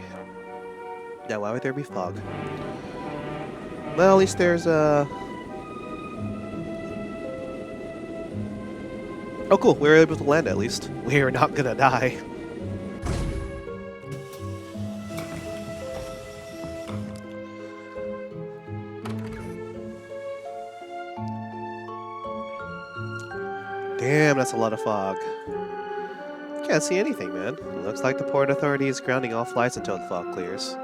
Now, why would there be fog? Well, at least there's Oh, cool. We were able to land at least. We're not gonna die. Damn, that's a lot of fog. Can't see anything, man. Looks like the Port Authority is grounding all flights until the fog clears.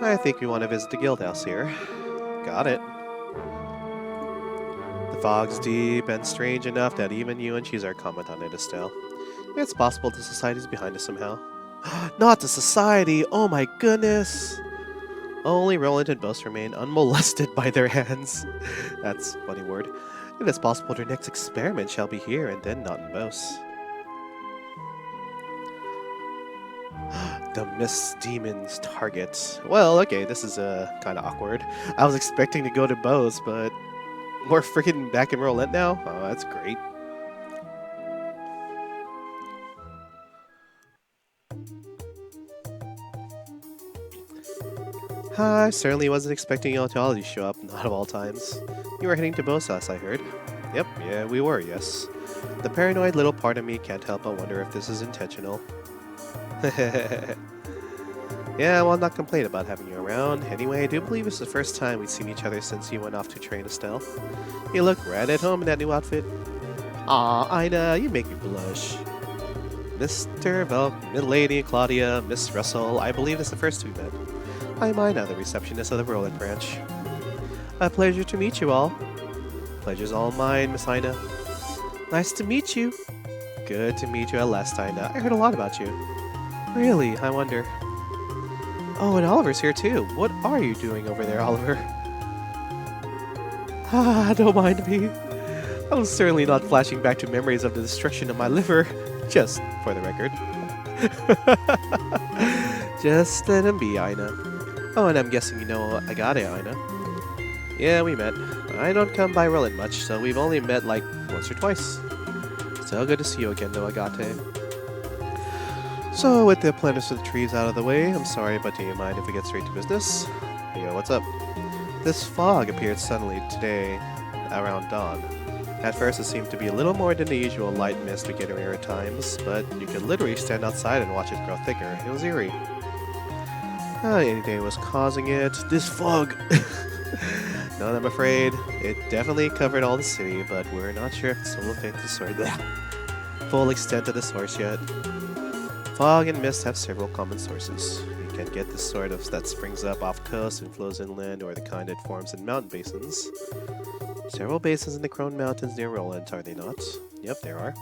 I think we want to visit the guild house here. Got it. The fog's deep and strange enough that even you and Cheezer comment on it, Estelle. It's possible the society's behind us somehow. Not the society! Oh my goodness! Only Rolent and Boast remain unmolested by their hands. That's a funny word. It is possible their next experiment shall be here and then not in Boast. The Mist Demon's target. Well, okay, this is kind of awkward. I was expecting to go to Boast, but we're freaking back in Rolent now? Oh, that's great. I certainly wasn't expecting y'all to show up, not of all times. You were heading to Bosas, I heard. Yep, yeah, we were, yes. The paranoid little part of me can't help but wonder if this is intentional. Yeah, well, I'm not complaining about having you around. Anyway, I do believe it's the first time we've seen each other since you went off to train Estelle. You look right at home in that new outfit. Aw, Ina, you make me blush. Mr. Velk, Milady, Claudia, Miss Russell, I believe it's the first we met. I'm Ina, the receptionist of the Rolent branch. A pleasure to meet you all. Pleasure's all mine, Miss Ina. Nice to meet you. Good to meet you at last, Ina. I heard a lot about you. Really? I wonder. Oh, and Oliver's here too. What are you doing over there, Oliver? Ah, don't mind me. I'm certainly not flashing back to memories of the destruction of my liver. Just for the record. Just let him be, Ina. Oh, and I'm guessing you know Agate, Ina. Yeah, we met. I don't come by Rolent much, so we've only met like once or twice. So good to see you again, though, Agate. So, with the planters of the trees out of the way, I'm sorry, but do you mind if we get straight to business? Yo, what's up? This fog appeared suddenly today around dawn. At first, it seemed to be a little more than the usual light mist we get here at times, but you could literally stand outside and watch it grow thicker. It was eerie. Anything was causing it. This fog! No, I'm afraid. It definitely covered all the city, but we're not sure if it's full extent of the source yet. Fog and mist have several common sources. You can get the sort of that springs up off coast and flows inland, or the kind that forms in mountain basins. Several basins in the Crone Mountains near Rolent, are they not? Yep, there are.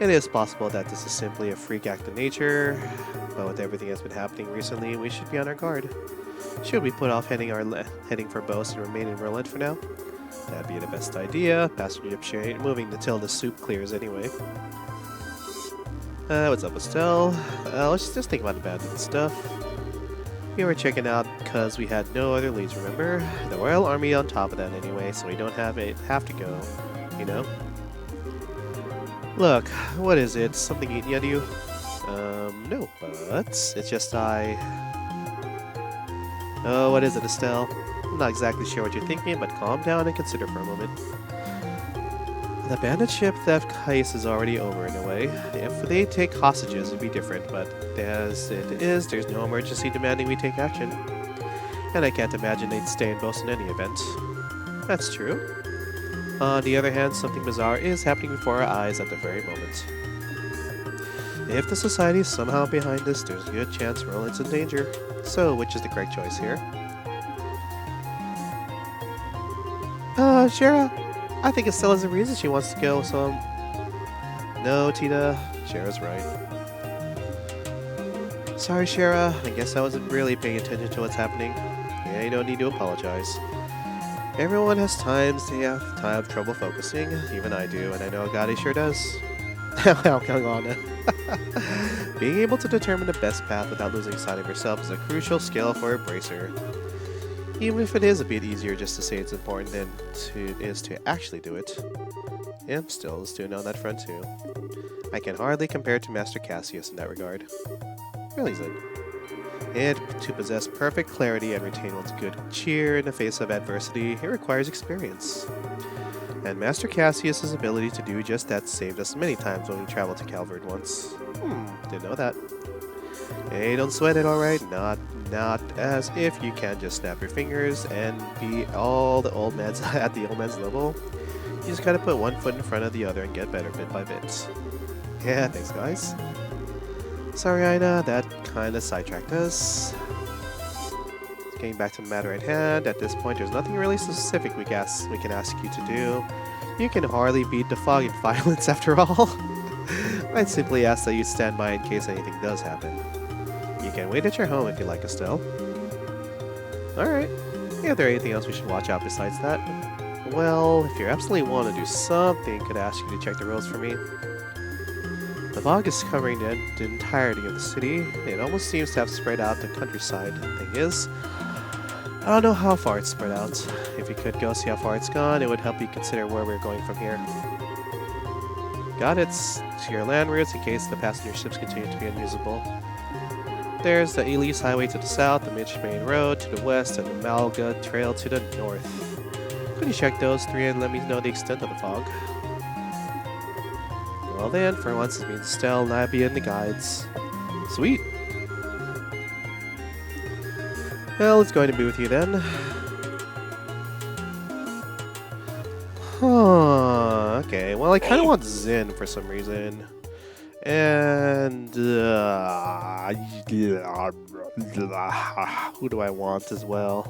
It is possible that this is simply a freak act of nature, but with everything that's been happening recently, we should be on our guard. Should we put off heading for Bose and remain in Rolent for now? That'd be the best idea. Passenger ship ain't moving until the soup clears anyway. What's up, Estelle? Let's just think about abandoned stuff. We were checking out because we had no other leads, remember? The Royal Army on top of that anyway, so we don't have to go, you know? Look, what is it? Something eating at you? No, but it's just Oh, what is it, Estelle? I'm not exactly sure what you're thinking, but calm down and consider for a moment. The bandit ship theft case is already over in a way. If they take hostages, it'd be different, but as it is, there's no emergency demanding we take action. And I can't imagine they'd stay in Bose in any event. That's true. On the other hand, something bizarre is happening before our eyes at the very moment. If the society is somehow behind this, there's a good chance Rolent's in danger. So, which is the correct choice here? Shara, I think Estelle has a reason she wants to go, so... No, Tita, Shara's right. Sorry, Shara, I guess I wasn't really paying attention to what's happening. Yeah, you don't need to apologize. Everyone has times they have trouble focusing, even I do, and I know God he sure does. Well, come on. Being able to determine the best path without losing sight of yourself is a crucial skill for a bracer. Even if it is a bit easier just to say it's important than it is to actually do it. Yeah, I'm still a student on that front too. I can hardly compare to Master Cassius in that regard. Really, Zen. And to possess perfect clarity and retain one's good cheer in the face of adversity, it requires experience. And Master Cassius' ability to do just that saved us many times when we traveled to Calvard once. Didn't know that. Hey, don't sweat it, alright? Not as if you can just snap your fingers and be all the old man's at the old man's level. You just gotta put one foot in front of the other and get better bit by bit. Yeah, thanks guys. Sorry, Ina, that kinda sidetracked us. Getting back to the matter at hand, at this point there's nothing really specific we can ask you to do. You can hardly beat the fog in violence after all. I'd simply ask that you stand by in case anything does happen. You can wait at your home if you like, Estelle. Alright. Is there anything else we should watch out besides that? Well, if you absolutely want to do something, could I ask you to check the roads for me? The fog is covering the entirety of the city. It almost seems to have spread out the countryside. The thing is, I don't know how far it's spread out. If you could go see how far it's gone, it would help you consider where we're going from here. Got it. To your land routes in case the passenger ships continue to be unusable. There's the Elise Highway to the south, the Mitch Main Road to the west, and the Malga Trail to the north. Could you check those three and let me know the extent of the fog? Well then, for once it means Estelle and I be in the guides. Sweet! Well, it's going to be with you then. Huh, okay, well I kinda want Zen for some reason. And who do I want as well?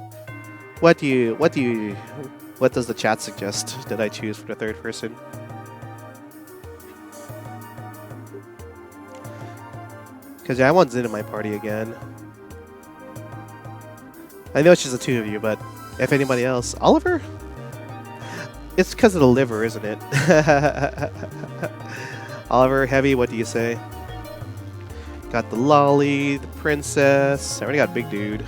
What does the chat suggest that I choose for the third person? Because yeah, I want Zen in my party again. I know it's just the two of you, but if anybody else, Oliver? It's because of the liver, isn't it? Oliver, Heavy, what do you say? Got the Lolly, the Princess. I already got Big Dude.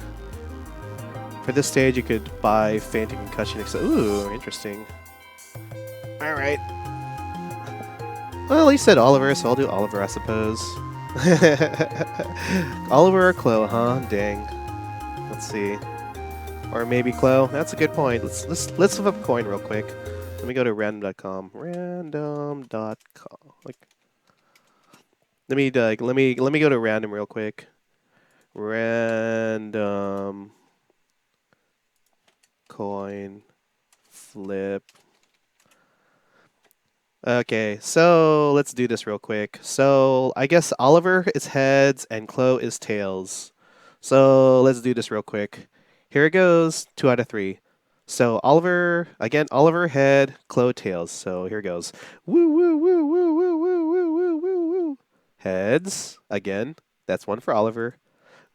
For this stage, you could buy Fainting Concussion. Ooh, interesting. Alright. Well, you said Oliver, so I'll do Oliver, I suppose. Oliver or Chloe, huh? Dang. Let's see. Or maybe Chloe. That's a good point. Let's flip up a coin real quick. Let me go to random.com. Random.com. Let me go to random real quick. Random coin flip. Okay, so let's do this real quick. So I guess Oliver is heads and Chloe is tails. So let's do this real quick. Here it goes. 2 out of 3. So Oliver head, Chloe tails. So here goes. Woo woo woo woo woo woo woo woo woo woo. Heads again. That's one for Oliver.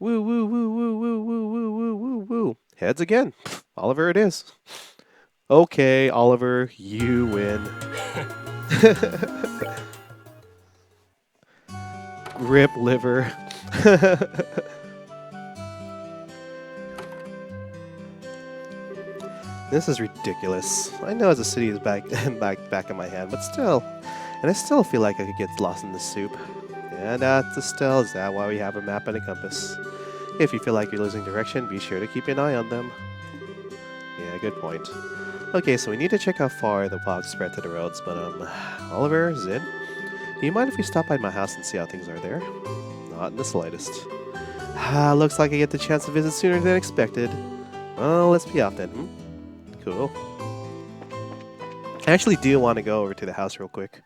Woo, woo, woo, woo, woo, woo, woo, woo, woo, woo. Heads again. Oliver it is. Okay, Oliver, you win. Rip liver. This is ridiculous. I know the city is back in my hand, but still. And I still feel like I could get lost in the soup. And still, is that why we have a map and a compass? If you feel like you're losing direction, be sure to keep an eye on them. Yeah, good point. Okay, so we need to check how far the fog spread to the roads, but Oliver, Zid, do you mind if we stop by my house and see how things are there? Not in the slightest. Looks like I get the chance to visit sooner than expected. Well, let's be off then, Cool. I actually do want to go over to the house real quick.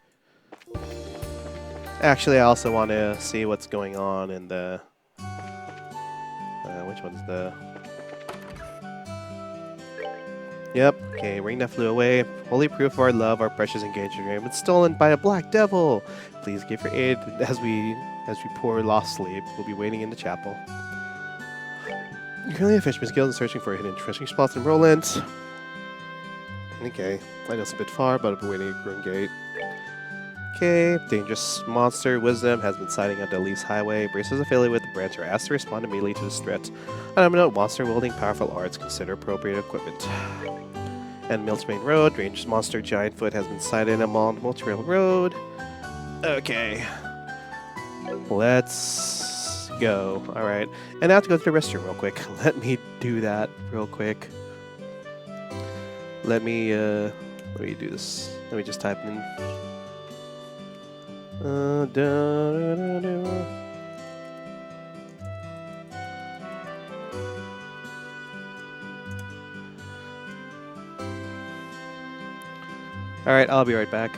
Actually, I also want to see what's going on in the... which one's the... Yep, okay, ring that flew away. Holy proof of our love, our precious engagement ring, but stolen by a black devil. Please give your aid as we pour lost sleep. We'll be waiting in the chapel. You're currently at Fisherman's Guild and searching for hidden fishing spots in Rolent. Okay, I know it's a bit far, but I've been waiting at Green Gate. Okay, dangerous monster wisdom has been sighting on the Leafs Highway. Bracers affiliated with the branch are asked to respond immediately to this threat. And note, monster wielding powerful arts, consider appropriate equipment. And Mills Main Road, dangerous monster Giant Foot has been sighted on Multi-Rail Road. Okay, let's go. All right, and I have to go to the restroom real quick. Let me do that real quick. Let me do this. Let me just type in. All right, I'll be right back.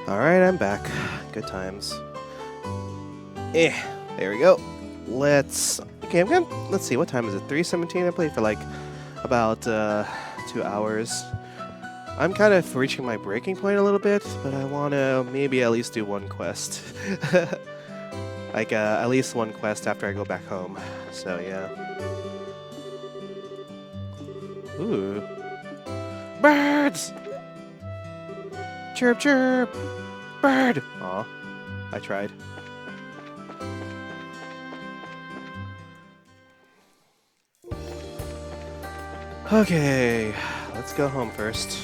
Alright, I'm back. Good times. There we go. Okay, let's see, what time is it? 3:17? I played for like about 2 hours. I'm kind of reaching my breaking point a little bit, but I want to maybe at least do one quest. Like, at least one quest after I go back home. So, yeah. Ooh. Birds! Chirp, chirp! Bird! Aw, I tried. Okay, let's go home first.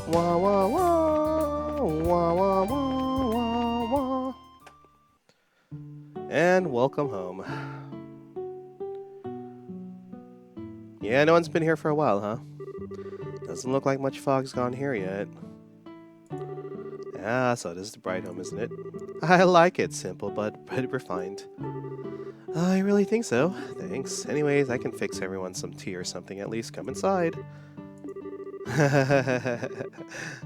Wah wah wah, wah wah wah wah wah. And welcome home. Yeah, no one's been here for a while, huh? Doesn't look like much fog's gone here yet. Ah, so this is the bride home, isn't it? I like it. Simple, but refined. I really think so. Thanks. Anyways, I can fix everyone some tea or something at least. Come inside.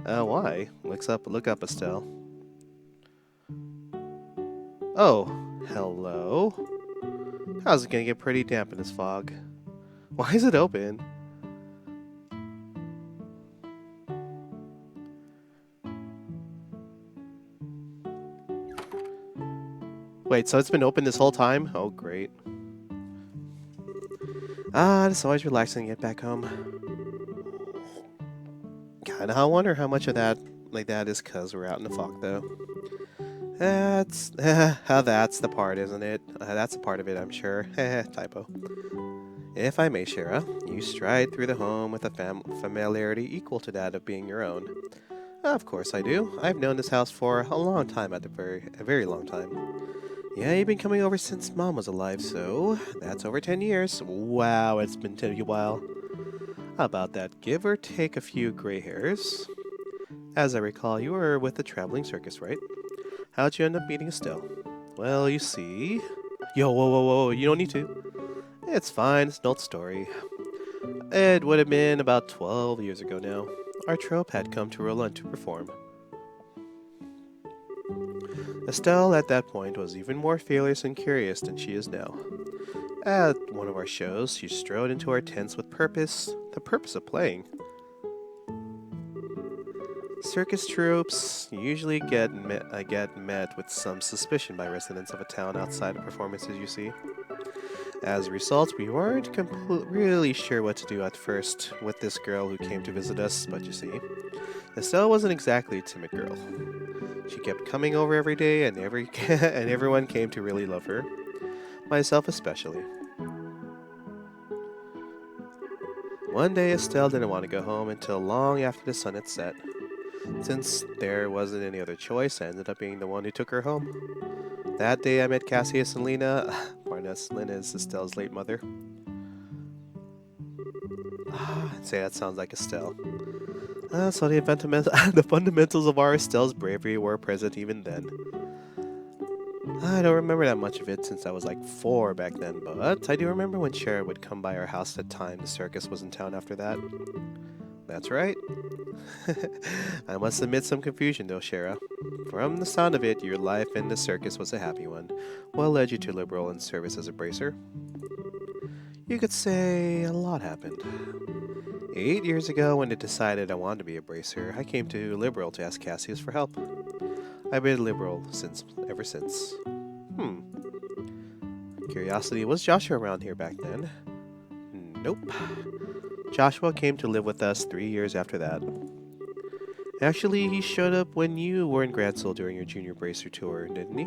Why? Look up, Estelle. Oh, hello. How's it gonna get pretty damp in this fog? Why is it open? Wait, so it's been open this whole time? Oh, great. Ah, it's always relaxing to get back home. Kinda wonder how much of that is cause we're out in the fog, though. That's that's the part, isn't it? That's a part of it, I'm sure. Typo. If I may, Shara, you stride through the home with a familiarity equal to that of being your own. Of course I do. I've known this house for a long time, a very long time. Yeah, you've been coming over since Mom was alive, so that's over 10 years. Wow, it's been a while. How about that? Give or take a few gray hairs. As I recall, you were with the traveling circus, right? How'd you end up meeting Estelle? Well, you see... Yo, whoa, you don't need to. It's fine, it's an old story. It would have been about 12 years ago now. Our trope had come to Rolent to perform. Estelle, at that point, was even more fearless and curious than she is now. At one of our shows, she strode into our tents with purpose, the purpose of playing. Circus troupes usually get met with some suspicion by residents of a town outside of performances, you see. As a result, we weren't really sure what to do at first with this girl who came to visit us, but you see, Estelle wasn't exactly a timid girl. She kept coming over every day, and and everyone came to really love her, myself especially. One day, Estelle didn't want to go home until long after the sun had set. Since there wasn't any other choice, I ended up being the one who took her home. That day, I met Cassius and Lena. Barnes, Lena is Estelle's late mother. I'd say that sounds like Estelle. So the fundamentals of our Estelle's bravery were present even then. I don't remember that much of it since I was like 4 back then, but I do remember when Sharon would come by our house at time the circus was in town after that. That's right. I must admit some confusion though, Shara. From the sound of it, your life in the circus was a happy one. What led you to Liberal and service as a bracer? You could say a lot happened. 8 years ago, when I decided I wanted to be a bracer, I came to Liberal to ask Cassius for help. I've been Liberal ever since. Curiosity, was Joshua around here back then? Nope. Joshua came to live with us 3 years after that. Actually, he showed up when you were in Gransel during your junior bracer tour, didn't he?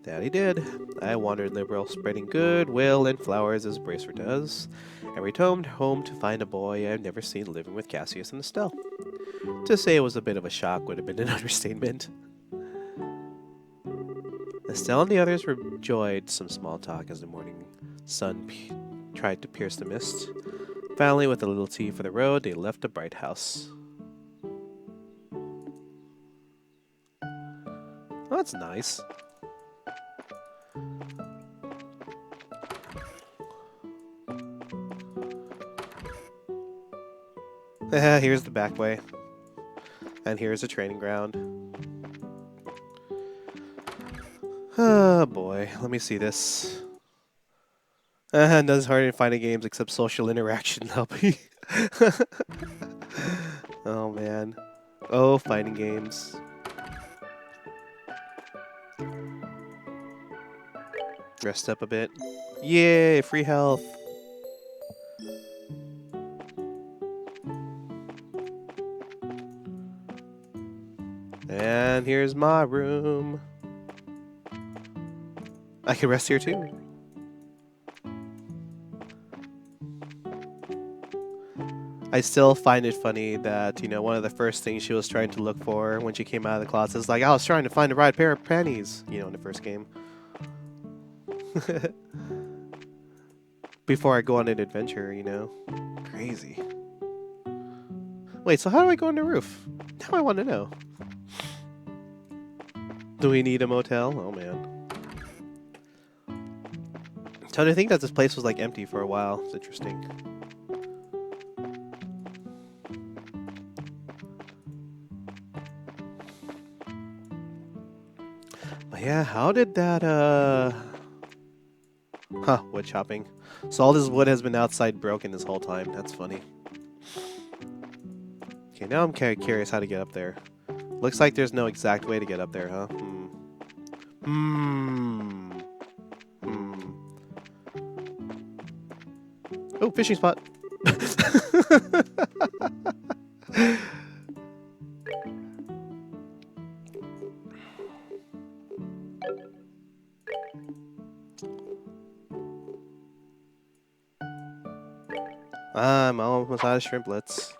That he did. I wandered Liberal, spreading goodwill and flowers as a bracer does, and returned home to find a boy I've never seen living with Cassius and Estelle. To say it was a bit of a shock would have been an understatement. Estelle and the others enjoyed some small talk as the morning sun tried to pierce the mist. Finally, with a little tea for the road, they left the bright house. Oh, that's nice. Here's the back way. And here's the training ground. Oh boy, let me see this. Nothing's harder than finding games except social interaction, Helpy. Oh man. Oh, fighting games. Rest up a bit. Yay, free health. And here's my room. I can rest here too. I still find it funny that, one of the first things she was trying to look for when she came out of the closet is like, I was trying to find the right pair of panties, in the first game. Before I go on an adventure, Crazy. Wait, so how do I go on the roof? Now I want to know. Do we need a motel? Oh man. So I think that this place was like empty for a while. It's interesting. But yeah, how did that wood chopping. So all this wood has been outside broken this whole time. That's funny. Okay, now I'm curious how to get up there. Looks like there's no exact way to get up there, huh? Oh, fishing spot. I'm almost out of shrimplets.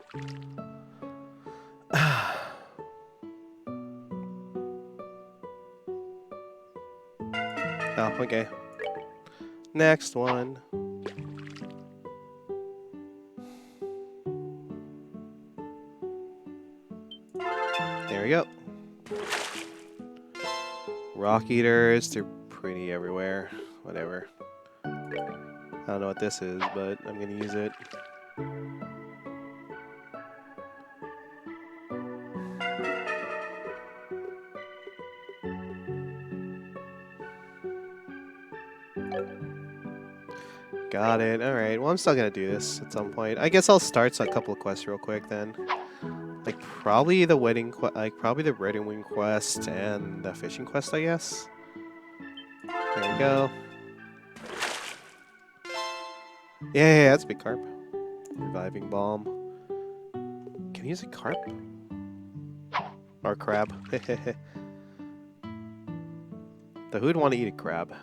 Oh, okay. Next one. There we go. Rock eaters, they're pretty everywhere. Whatever. I don't know what this is, but I'm gonna use it. Got it. Alright, well I'm still gonna do this at some point. I guess I'll start a couple of quests real quick then. Like probably the wedding probably the red and wing quest and the fishing quest, I guess. There we go. Yeah, that's a big carp. Reviving balm. Can I use a carp? Or crab. The who'd want to eat a crab?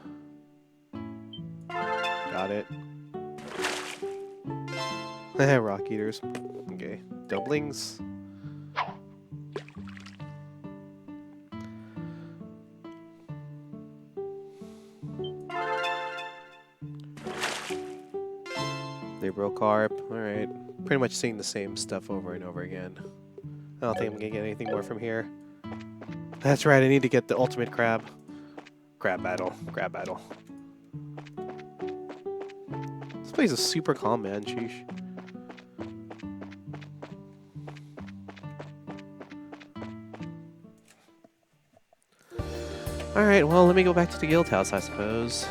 Got it. Rock eaters. Okay. Dumplings. Libro carp. Alright. Pretty much seeing the same stuff over and over again. I don't think I'm gonna get anything more from here. That's right, I need to get the ultimate crab. Crab battle. Crab battle. This place is super calm, man. Sheesh. Alright, well, let me go back to the guild house, I suppose.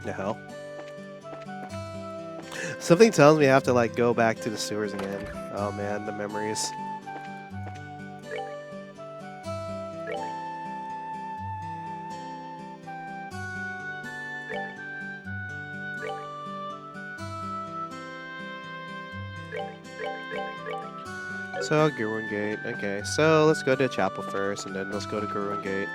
The hell? Something tells me I have to, like, go back to the sewers again. Oh man, the memories. So, Gurun Gate. Okay, so let's go to Chapel first, and then let's go to Gurun Gate.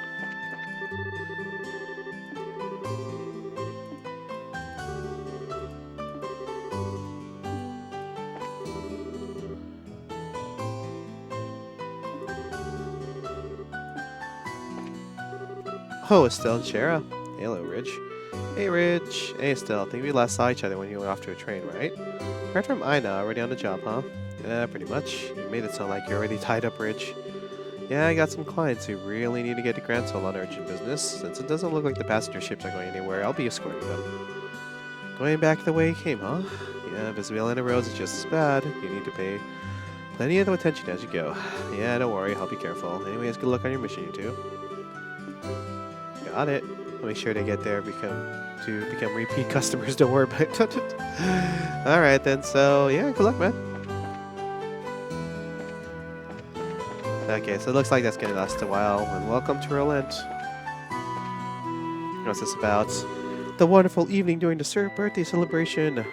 Oh, Estelle and Shara. Hello, Rich. Hey, Rich. Hey, Estelle. I think we last saw each other when you went off to a train, right? Right from Ina, already on the job, huh? Yeah, pretty much. You made it sound like you're already tied up, Rich. Yeah, I got some clients who really need to get to Grand Soul on urgent business. Since it doesn't look like the passenger ships are going anywhere, I'll be escorting them. Going back the way you came, huh? Yeah, Venezuela roads is just as bad. You need to pay plenty of attention as you go. Yeah, don't worry, I'll be careful. Anyways, good luck on your mission, you two. Got it. I'll make sure they get there to become repeat customers, don't worry about it. Alright then, so yeah, good luck, man. Okay, so it looks like that's gonna last a while, and welcome to Rolent. What's this about? The wonderful evening during the birthday celebration.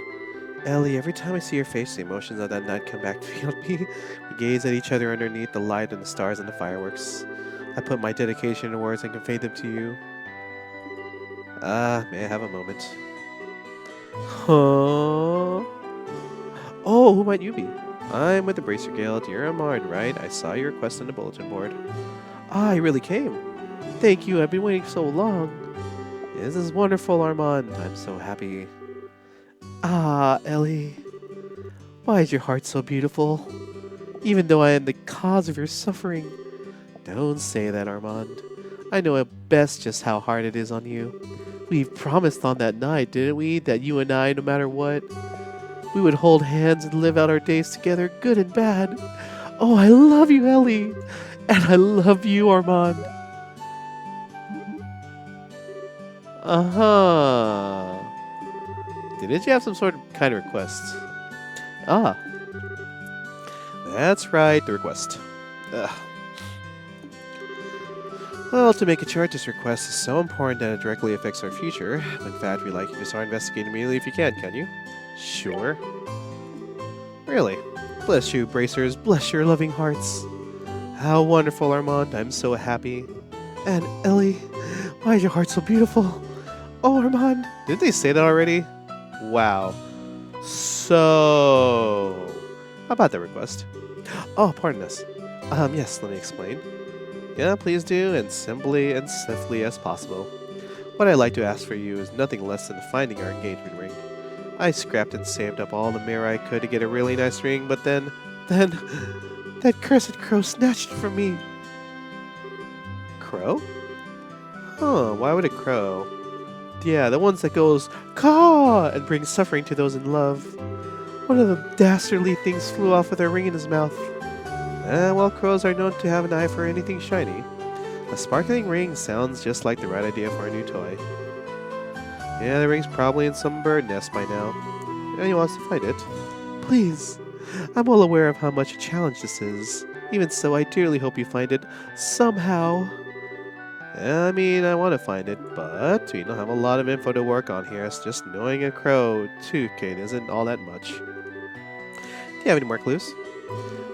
Ellie, every time I see your face, the emotions of that night come back to field me. We gaze at each other underneath the light and the stars and the fireworks. I put my dedication into words and convey them to you. May I have a moment? Huh? Oh, who might you be? I'm with the Bracer Guild. You're Amard, right? I saw your request on the bulletin board. Ah, you really came. Thank you, I've been waiting so long. This is wonderful, Armand. I'm so happy. Ah, Ellie. Why is your heart so beautiful? Even though I am the cause of your suffering. Don't say that, Armand. I know at best just how hard it is on you. We promised on that night, didn't we, that you and I, no matter what, we would hold hands and live out our days together, good and bad. Oh, I love you, Ellie. And I love you, Armand. Uh-huh. Didn't you have some sort of kind of request? Ah, that's right, the request. Ugh. Well, to make it short, this request is so important that it directly affects our future. In fact, we'd like you to start investigating immediately if you can you? Sure. Really? Bless you, bracers. Bless your loving hearts. How wonderful, Armand. I'm so happy. And Ellie, why is your heart so beautiful? Oh, Armand. Did they say that already? Wow. So, how about the request? Oh, pardon us. Yes, let me explain. Yeah, please do, and simply and swiftly as possible. What I'd like to ask for you is nothing less than finding our engagement ring. I scrapped and saved up all the mirror I could to get a really nice ring, but then, that cursed crow snatched it from me. Crow? Huh, why would a crow? Yeah, the ones that goes, caw, and brings suffering to those in love. One of the dastardly things flew off with a ring in his mouth. Well, crows are known to have an eye for anything shiny. A sparkling ring sounds just like the right idea for a new toy. Yeah, the ring's probably in some bird nest by now. And he wants to find it. Please, I'm well aware of how much a challenge this is. Even so, I dearly hope you find it somehow. I mean, I want to find it, but we don't have a lot of info to work on here, so just knowing a crow, toucan, isn't all that much. Do you have any more clues?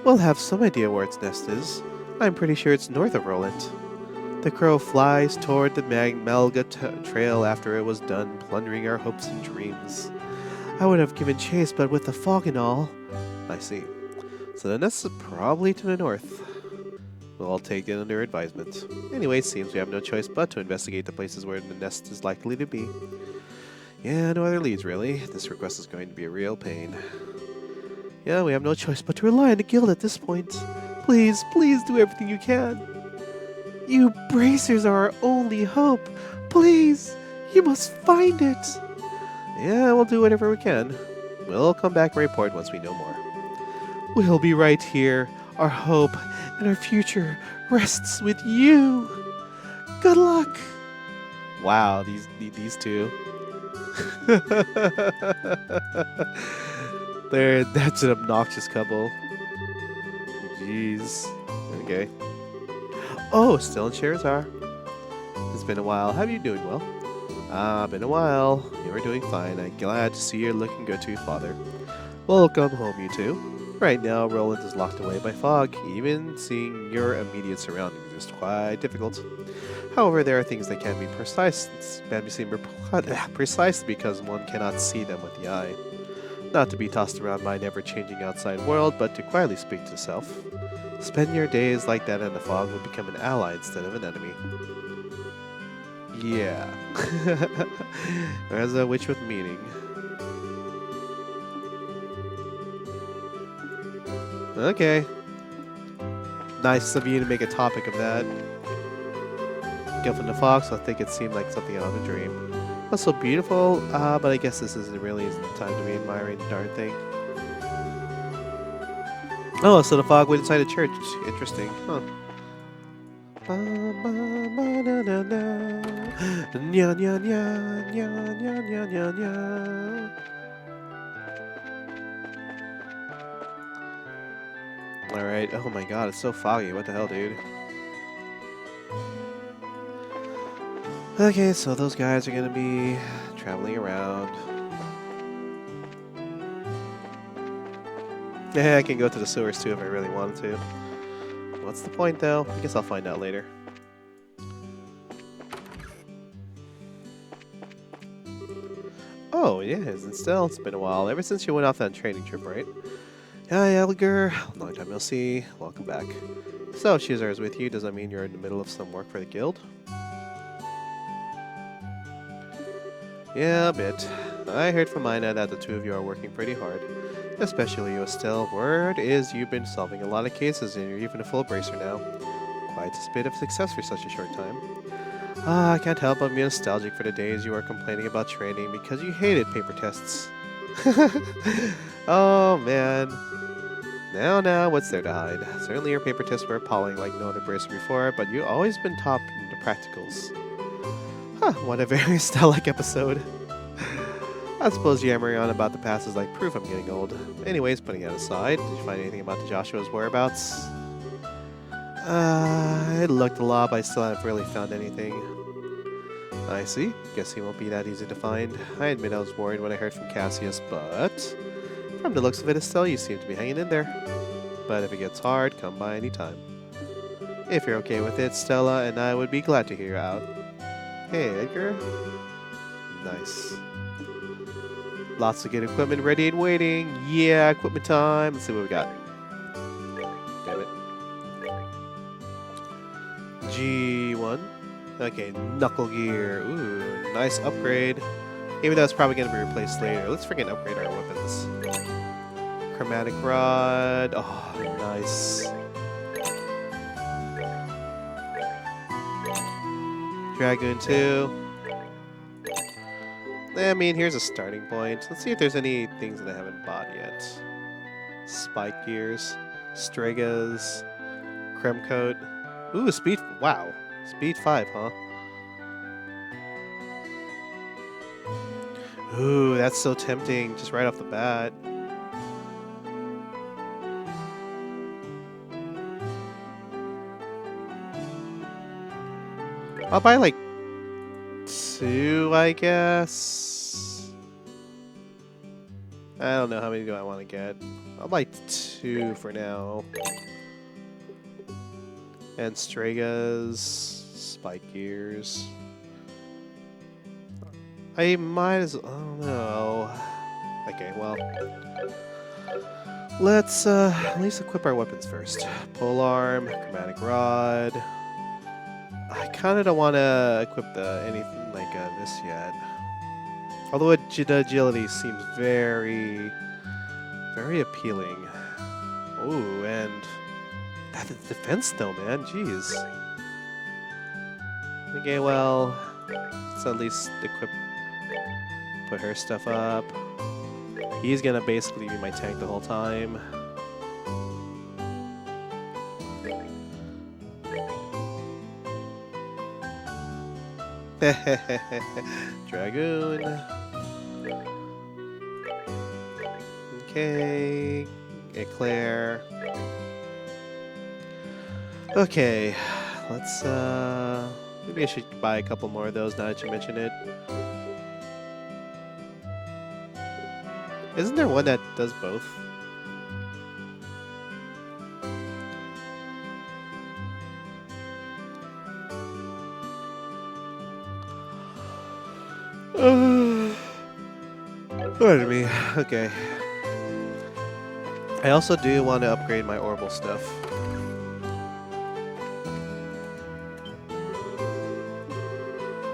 We'll have some idea where its nest is. I'm pretty sure it's north of Rolent. The crow flies toward the Malga trail after it was done plundering our hopes and dreams. I would have given chase, but with the fog and all... I see. So the nest is probably to the north. We'll all take it under advisement. Anyway, it seems we have no choice but to investigate the places where the nest is likely to be. Yeah, no other leads, really. This request is going to be a real pain. Yeah, we have no choice but to rely on the guild at this point. Please, please do everything you can. You bracers are our only hope. Please, you must find it. Yeah, we'll do whatever we can. We'll come back and report once we know more. We'll be right here. Our hope and our future rests with you. Good luck. Wow, these two. That's an obnoxious couple. Jeez. Okay. Oh, still in Sherazar. It's been a while. How are you doing, well? Been a while. You are doing fine. I'm glad to see you're looking good to your father. Welcome home, you two. Right now, Rolent is locked away by fog. Even seeing your immediate surroundings is quite difficult. However, there are things that can be precisely because one cannot see them with the eye. Not to be tossed around by an ever-changing outside world, but to quietly speak to self. Spend your days like that and the fog will become an ally instead of an enemy. Yeah. As a witch with meaning. Okay. Nice of you to make a topic of that. Gift from the Fox, I think it seemed like something out of a dream. That's so beautiful, but I guess this isn't really the time to be admiring the darn thing. Oh, so the fog went inside a church. Interesting, huh? Alright, oh my god, it's so foggy. What the hell, dude? Okay, so those guys are gonna be traveling around. Yeah, I can go to the sewers too if I really wanted to. What's the point, though? I guess I'll find out later. Oh, yeah, it's been a while. Ever since you went off that training trip, right? Hi, Elgar. Long time no see. Welcome back. So, Shizar is with you. Does that mean you're in the middle of some work for the guild? Yeah, a bit. I heard from Ina that the two of you are working pretty hard. Especially you, Estelle. Word is you've been solving a lot of cases and you're even a full bracer now. Quite a bit of success for such a short time. I can't help but be nostalgic for the days you were complaining about training because you hated paper tests. Oh, man. Now, what's there to hide? Certainly your paper tests were appalling like no other bracer before, but you've always been top in the practicals. Huh, what a very Estelle-like episode. I suppose yammering on about the past is like proof I'm getting old. Anyways, putting that aside, did you find anything about the Joshua's whereabouts? I looked a lot, but I still haven't really found anything. I see. Guess he won't be that easy to find. I admit I was worried when I heard from Cassius, but from the looks of it, Estelle, you seem to be hanging in there. But if it gets hard, come by anytime. If you're okay with it, Stella and I would be glad to hear you out. Hey, Edgar. Nice. Lots of good equipment ready and waiting. Yeah, equipment time. Let's see what we got. Damn it. G1. Okay, knuckle gear. Ooh, nice upgrade. Even though it's probably going to be replaced later. Let's freaking upgrade our weapons. Chromatic rod. Oh, nice. Dragoon 2. I mean, here's a starting point. Let's see if there's any things that I haven't bought yet. Spike gears, Stregas, Creme Coat. Ooh, speed. Wow. Speed 5, huh? Ooh, that's so tempting, just right off the bat. I'll buy like 2, I guess. I don't know how many do I want to get. I'll buy 2 for now. And Stregas, Spike Gears. I might as well. I don't know. Okay, well. Let's at least equip our weapons first. Polearm, Chromatic Rod. I kind of don't want to equip anything like this yet. Although the agility seems very, very appealing. Ooh, and that is defense though, man. Jeez. Okay, well, let's at least put her stuff up. He's gonna basically be my tank the whole time. Dragoon. Okay. Eclair. Okay. Let's maybe I should buy a couple more of those now that you mention it. Isn't there one that does both? Pardon me. Okay. I also do want to upgrade my orbital stuff.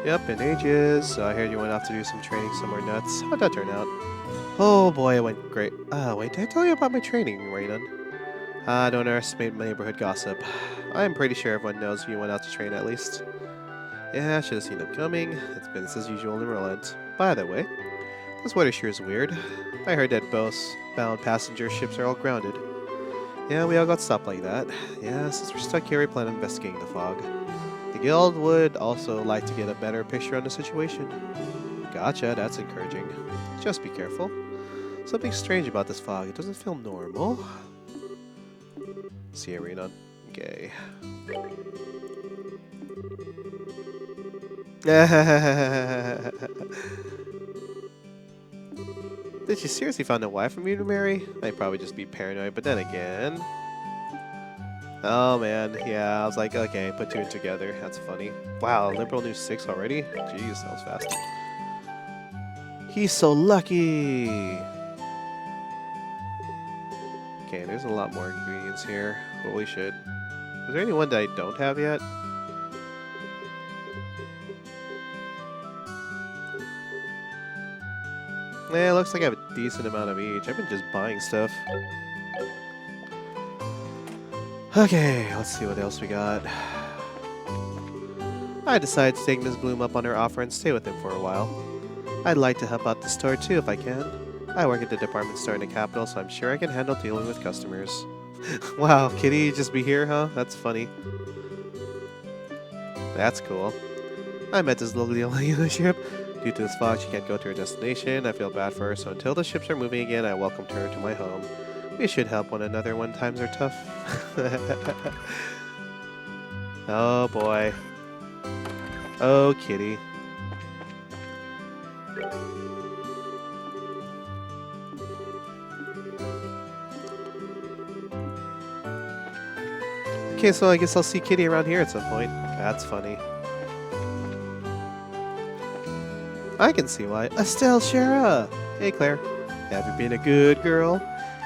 Yep, in ages. So I heard you went off to do some training somewhere nuts. How'd that turn out? Oh boy, it went great. Wait, did I tell you about my training, Raynon? Don't underestimate my neighborhood gossip. I'm pretty sure everyone knows you went out to train at least. Yeah, I should have seen them coming. It's business as usual in Rolent. By the way, this weather sure is weird. I heard that both bound passenger ships are all grounded. Yeah, we all got stopped like that. Yeah, since we're stuck here, we plan on investigating the fog. The guild would also like to get a better picture on the situation. Gotcha, that's encouraging. Just be careful. Something strange about this fog. It doesn't feel normal. See you, Rena. Okay. Did she seriously find a wife for me to marry? I'd probably just be paranoid, but then again... Oh man, yeah, I was like, okay, put 2 and together. That's funny. Wow, Liberal News 6 already? Jeez, that was fast. He's so lucky! Okay, there's a lot more ingredients here. Holy shit. Is there any one that I don't have yet? Yeah, it looks like I have a decent amount of each. I've been just buying stuff. Okay, let's see what else we got. I decided to take Ms. Bloom up on her offer and stay with him for a while. I'd like to help out the store too if I can. I work at the department store in the capital, so I'm sure I can handle dealing with customers. Wow, Kitty, you just be here, huh? That's funny. That's cool. I met this little lady on the ship. Due to this fog, she can't go to her destination. I feel bad for her, so until the ships are moving again, I welcomed her to my home. We should help one another when times are tough. Oh boy. Oh, Kitty. Okay, so I guess I'll see Kitty around here at some point. That's funny. I can see why. Estelle Shara! Hey, Claire. Have you been a good girl?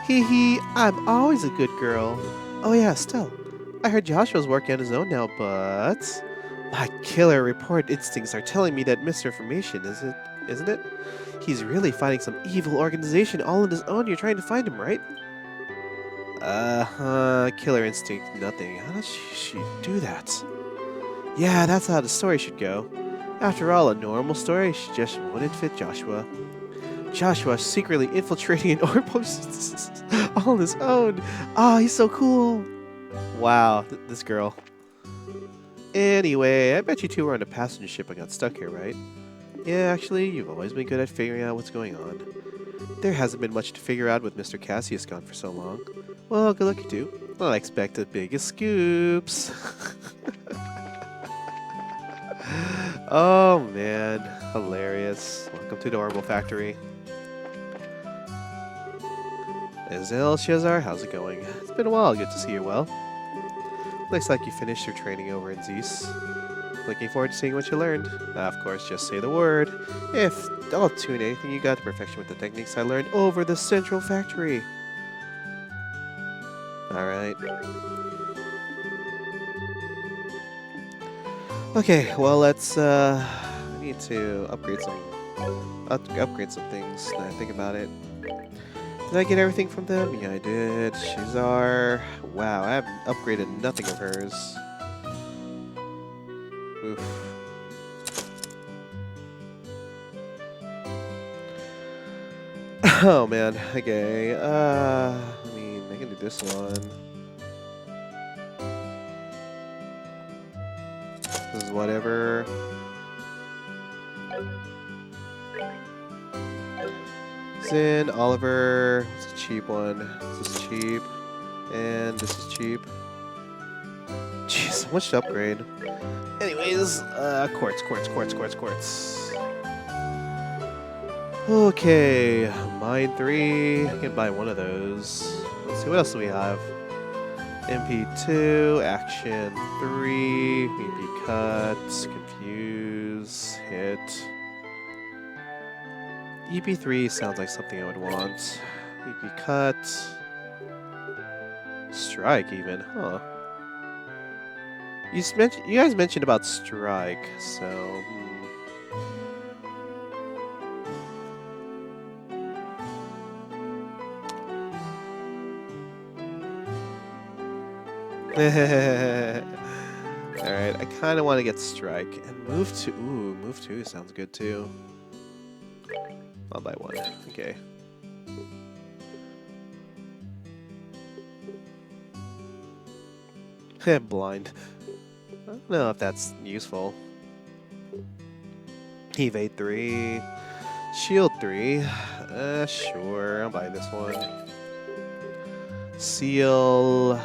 Hee hee, I'm always a good girl. Oh yeah, Estelle. I heard Joshua's working on his own now, but... My killer report instincts are telling me that misinformation, isn't it? He's really fighting some evil organization all on his own. You're trying to find him, right? Killer instinct, nothing. How does she do that? Yeah, that's how the story should go. After all, a normal story just wouldn't fit Joshua. Joshua secretly infiltrating an orb all on his own. Ah, he's so cool. Wow, this girl. Anyway, I bet you two were on a passenger ship and got stuck here, right? Yeah, actually, you've always been good at figuring out what's going on. There hasn't been much to figure out with Mr. Cassius gone for so long. Well, good luck you two. I expect the biggest scoops. Oh man, hilarious. Welcome to the Orbital Factory. Azel Shazar, how's it going? It's been a while, good to see you well. Looks like you finished your training over in Zeus. Looking forward to seeing what you learned. Of course, just say the word. If I'll tune anything you got to perfection with the techniques I learned over the Central Factory. Alright. Okay, well let's I need to upgrade some things now I think about it. Did I get everything from them? Yeah, I did. Shazar. Wow, I haven't upgraded nothing of hers. Oof. Oh man, okay. I mean, I can do this one. This is whatever. Zin, Oliver. It's a cheap one. This is cheap. And this is cheap. Jeez, so much to upgrade. Anyways, quartz. Okay, mine 3. I can buy one of those. Let's see, what else do we have? MP2, Action 3, BP Cut, Confuse, Hit. EP3 sounds like something I would want. EP Cut. Strike, even, huh? You guys mentioned about Strike, so... Alright, I kind of want to get Strike. And Move 2. Ooh, Move 2 sounds good too. I'll buy one. Okay. Blind. I don't know if that's useful. Evade 3. Shield 3. Sure. I'll buy this one. Seal.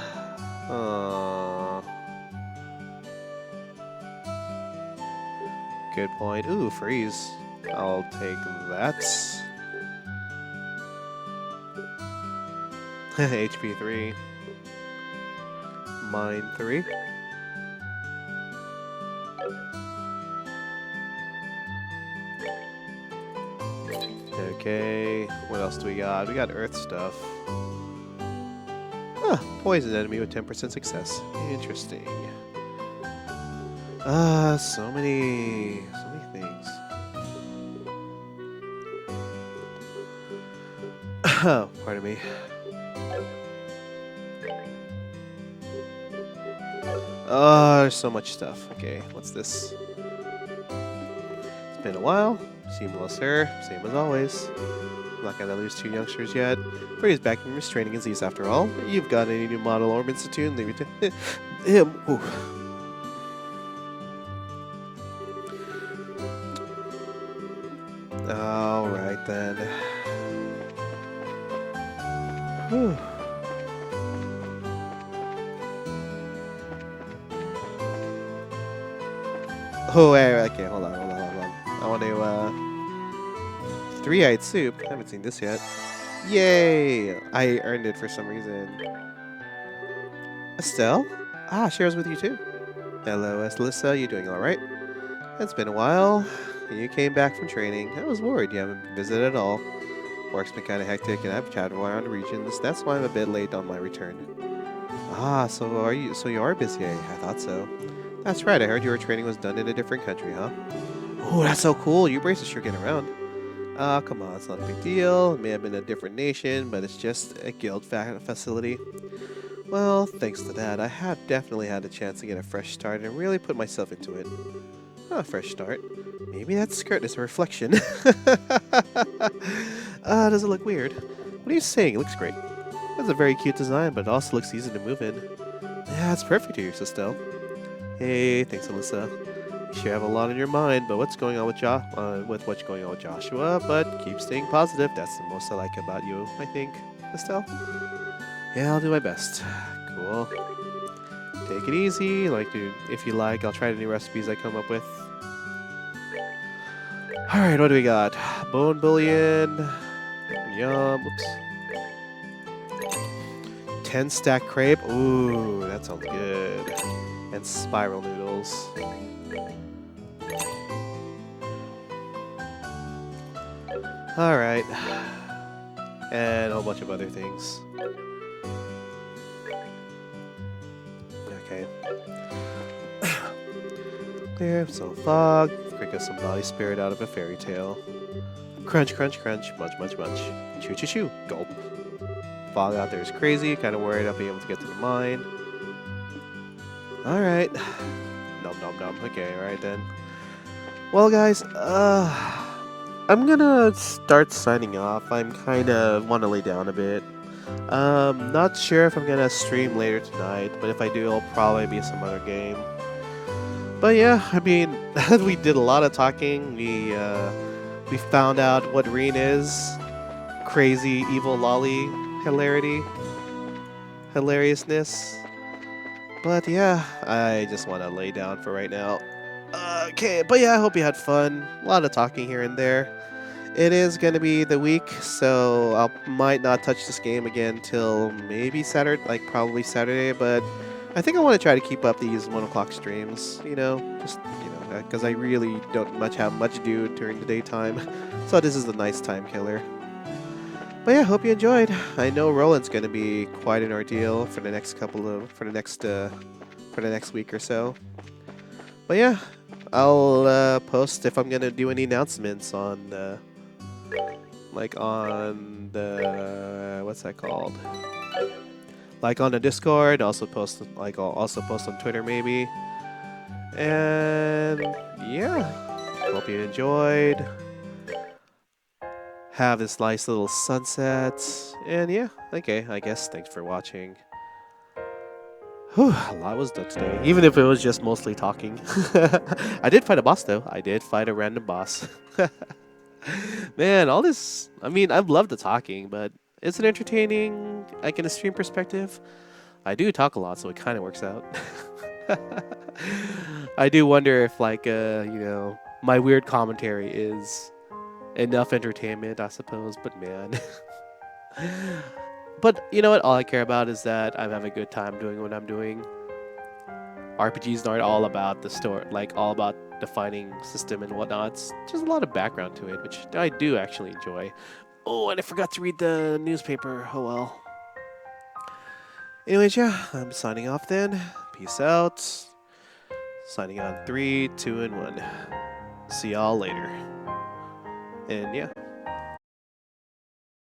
Good point. Ooh, freeze. I'll take that. HP 3. Mine 3. Okay, what else do we got? We got Earth stuff. Huh, poison enemy with 10% success. Interesting. So many things. Pardon me. Oh, there's so much stuff. Okay, what's this? It's been a while. Seamless, sir. Same as always. I'm not gonna lose 2 youngsters yet. Freya's back from restraining disease after all. You've got any new model Orb Institute? Leave it to him. Ooh. Alright then. Whew. Oh, wait, okay, hold on. I want to, 3-eyed soup. I haven't seen this yet. Yay! I earned it for some reason. Estelle? Ah, shares with you too. Hello, Alyssa. You doing alright? It's been a while. You came back from training. I was worried you haven't visited at all. Work's been kind of hectic, and I've chatted around the regions. That's why I'm a bit late on my return. Ah, so you are busy? I thought so. That's right. I heard your training was done in a different country, huh? Oh, that's so cool. You braces sure get around. Ah, come on. It's not a big deal. It may have been a different nation, but it's just a guild facility. Well, thanks to that, I have definitely had a chance to get a fresh start and really put myself into it. A fresh start. Maybe that skirt is a reflection. Does it look weird? What are you saying? It looks great. That's a very cute design, but it also looks easy to move in. Yeah, it's perfect for you, Estelle. Hey, thanks, Alyssa. You sure have a lot on your mind, but what's going on with what's going on with Joshua? But keep staying positive. That's the most I like about you, I think, Estelle. Yeah, I'll do my best. Cool. Take it easy. If you like, I'll try the new recipes I come up with. Alright, what do we got? Bone bouillon. Yum. Oops. 10 stack crepe. Ooh, that sounds good. And spiral noodles. Alright. And a whole bunch of other things. Okay. Clear some fog. Crick some body spirit out of a fairy tale. Crunch, crunch, crunch. Munch, munch, munch. Chew, chew, chew. Gulp. Fog out there is crazy. Kind of worried I'll be able to get to the mine. Alright. Nom, nom, nom. Okay, alright then. Well, guys, I'm gonna start signing off. I'm kind of want to lay down a bit. Not sure if I'm gonna stream later tonight, but if I do, it'll probably be some other game. But yeah, I mean, we did a lot of talking. We found out what Reen is. Crazy, evil lolly hilariousness. But yeah, I just want to lay down for right now. Okay, but yeah, I hope you had fun. A lot of talking here and there. It is going to be the week, so I might not touch this game again till maybe Saturday, like probably Saturday, but I think I want to try to keep up these 1 o'clock streams, because I really don't have much to do during the daytime, so this is a nice time killer. But yeah, hope you enjoyed. I know Rolent's going to be quite an ordeal for the next week or so. But yeah, I'll post if I'm going to do any announcements on the what's that called? Like on the Discord, I'll also post on Twitter maybe. And yeah, hope you enjoyed. Have this nice little sunset. And yeah, okay, I guess thanks for watching. Whew, a lot was done today, even if it was just mostly talking. I did fight a boss though. I did fight a random boss. Man, all this, I mean, I've loved the talking, but is it entertaining, like in a stream perspective? I do talk a lot, so it kind of works out. I do wonder if, my weird commentary is enough entertainment, I suppose, but man. But you know what? All I care about is that I'm having a good time doing what I'm doing. RPGs aren't all about the story, all about the fighting system and whatnot. It's just a lot of background to it, which I do actually enjoy. Oh, and I forgot to read the newspaper. Oh well. Anyways, yeah, I'm signing off then. Peace out. Signing on 3, 2, and 1. See y'all later. And yeah.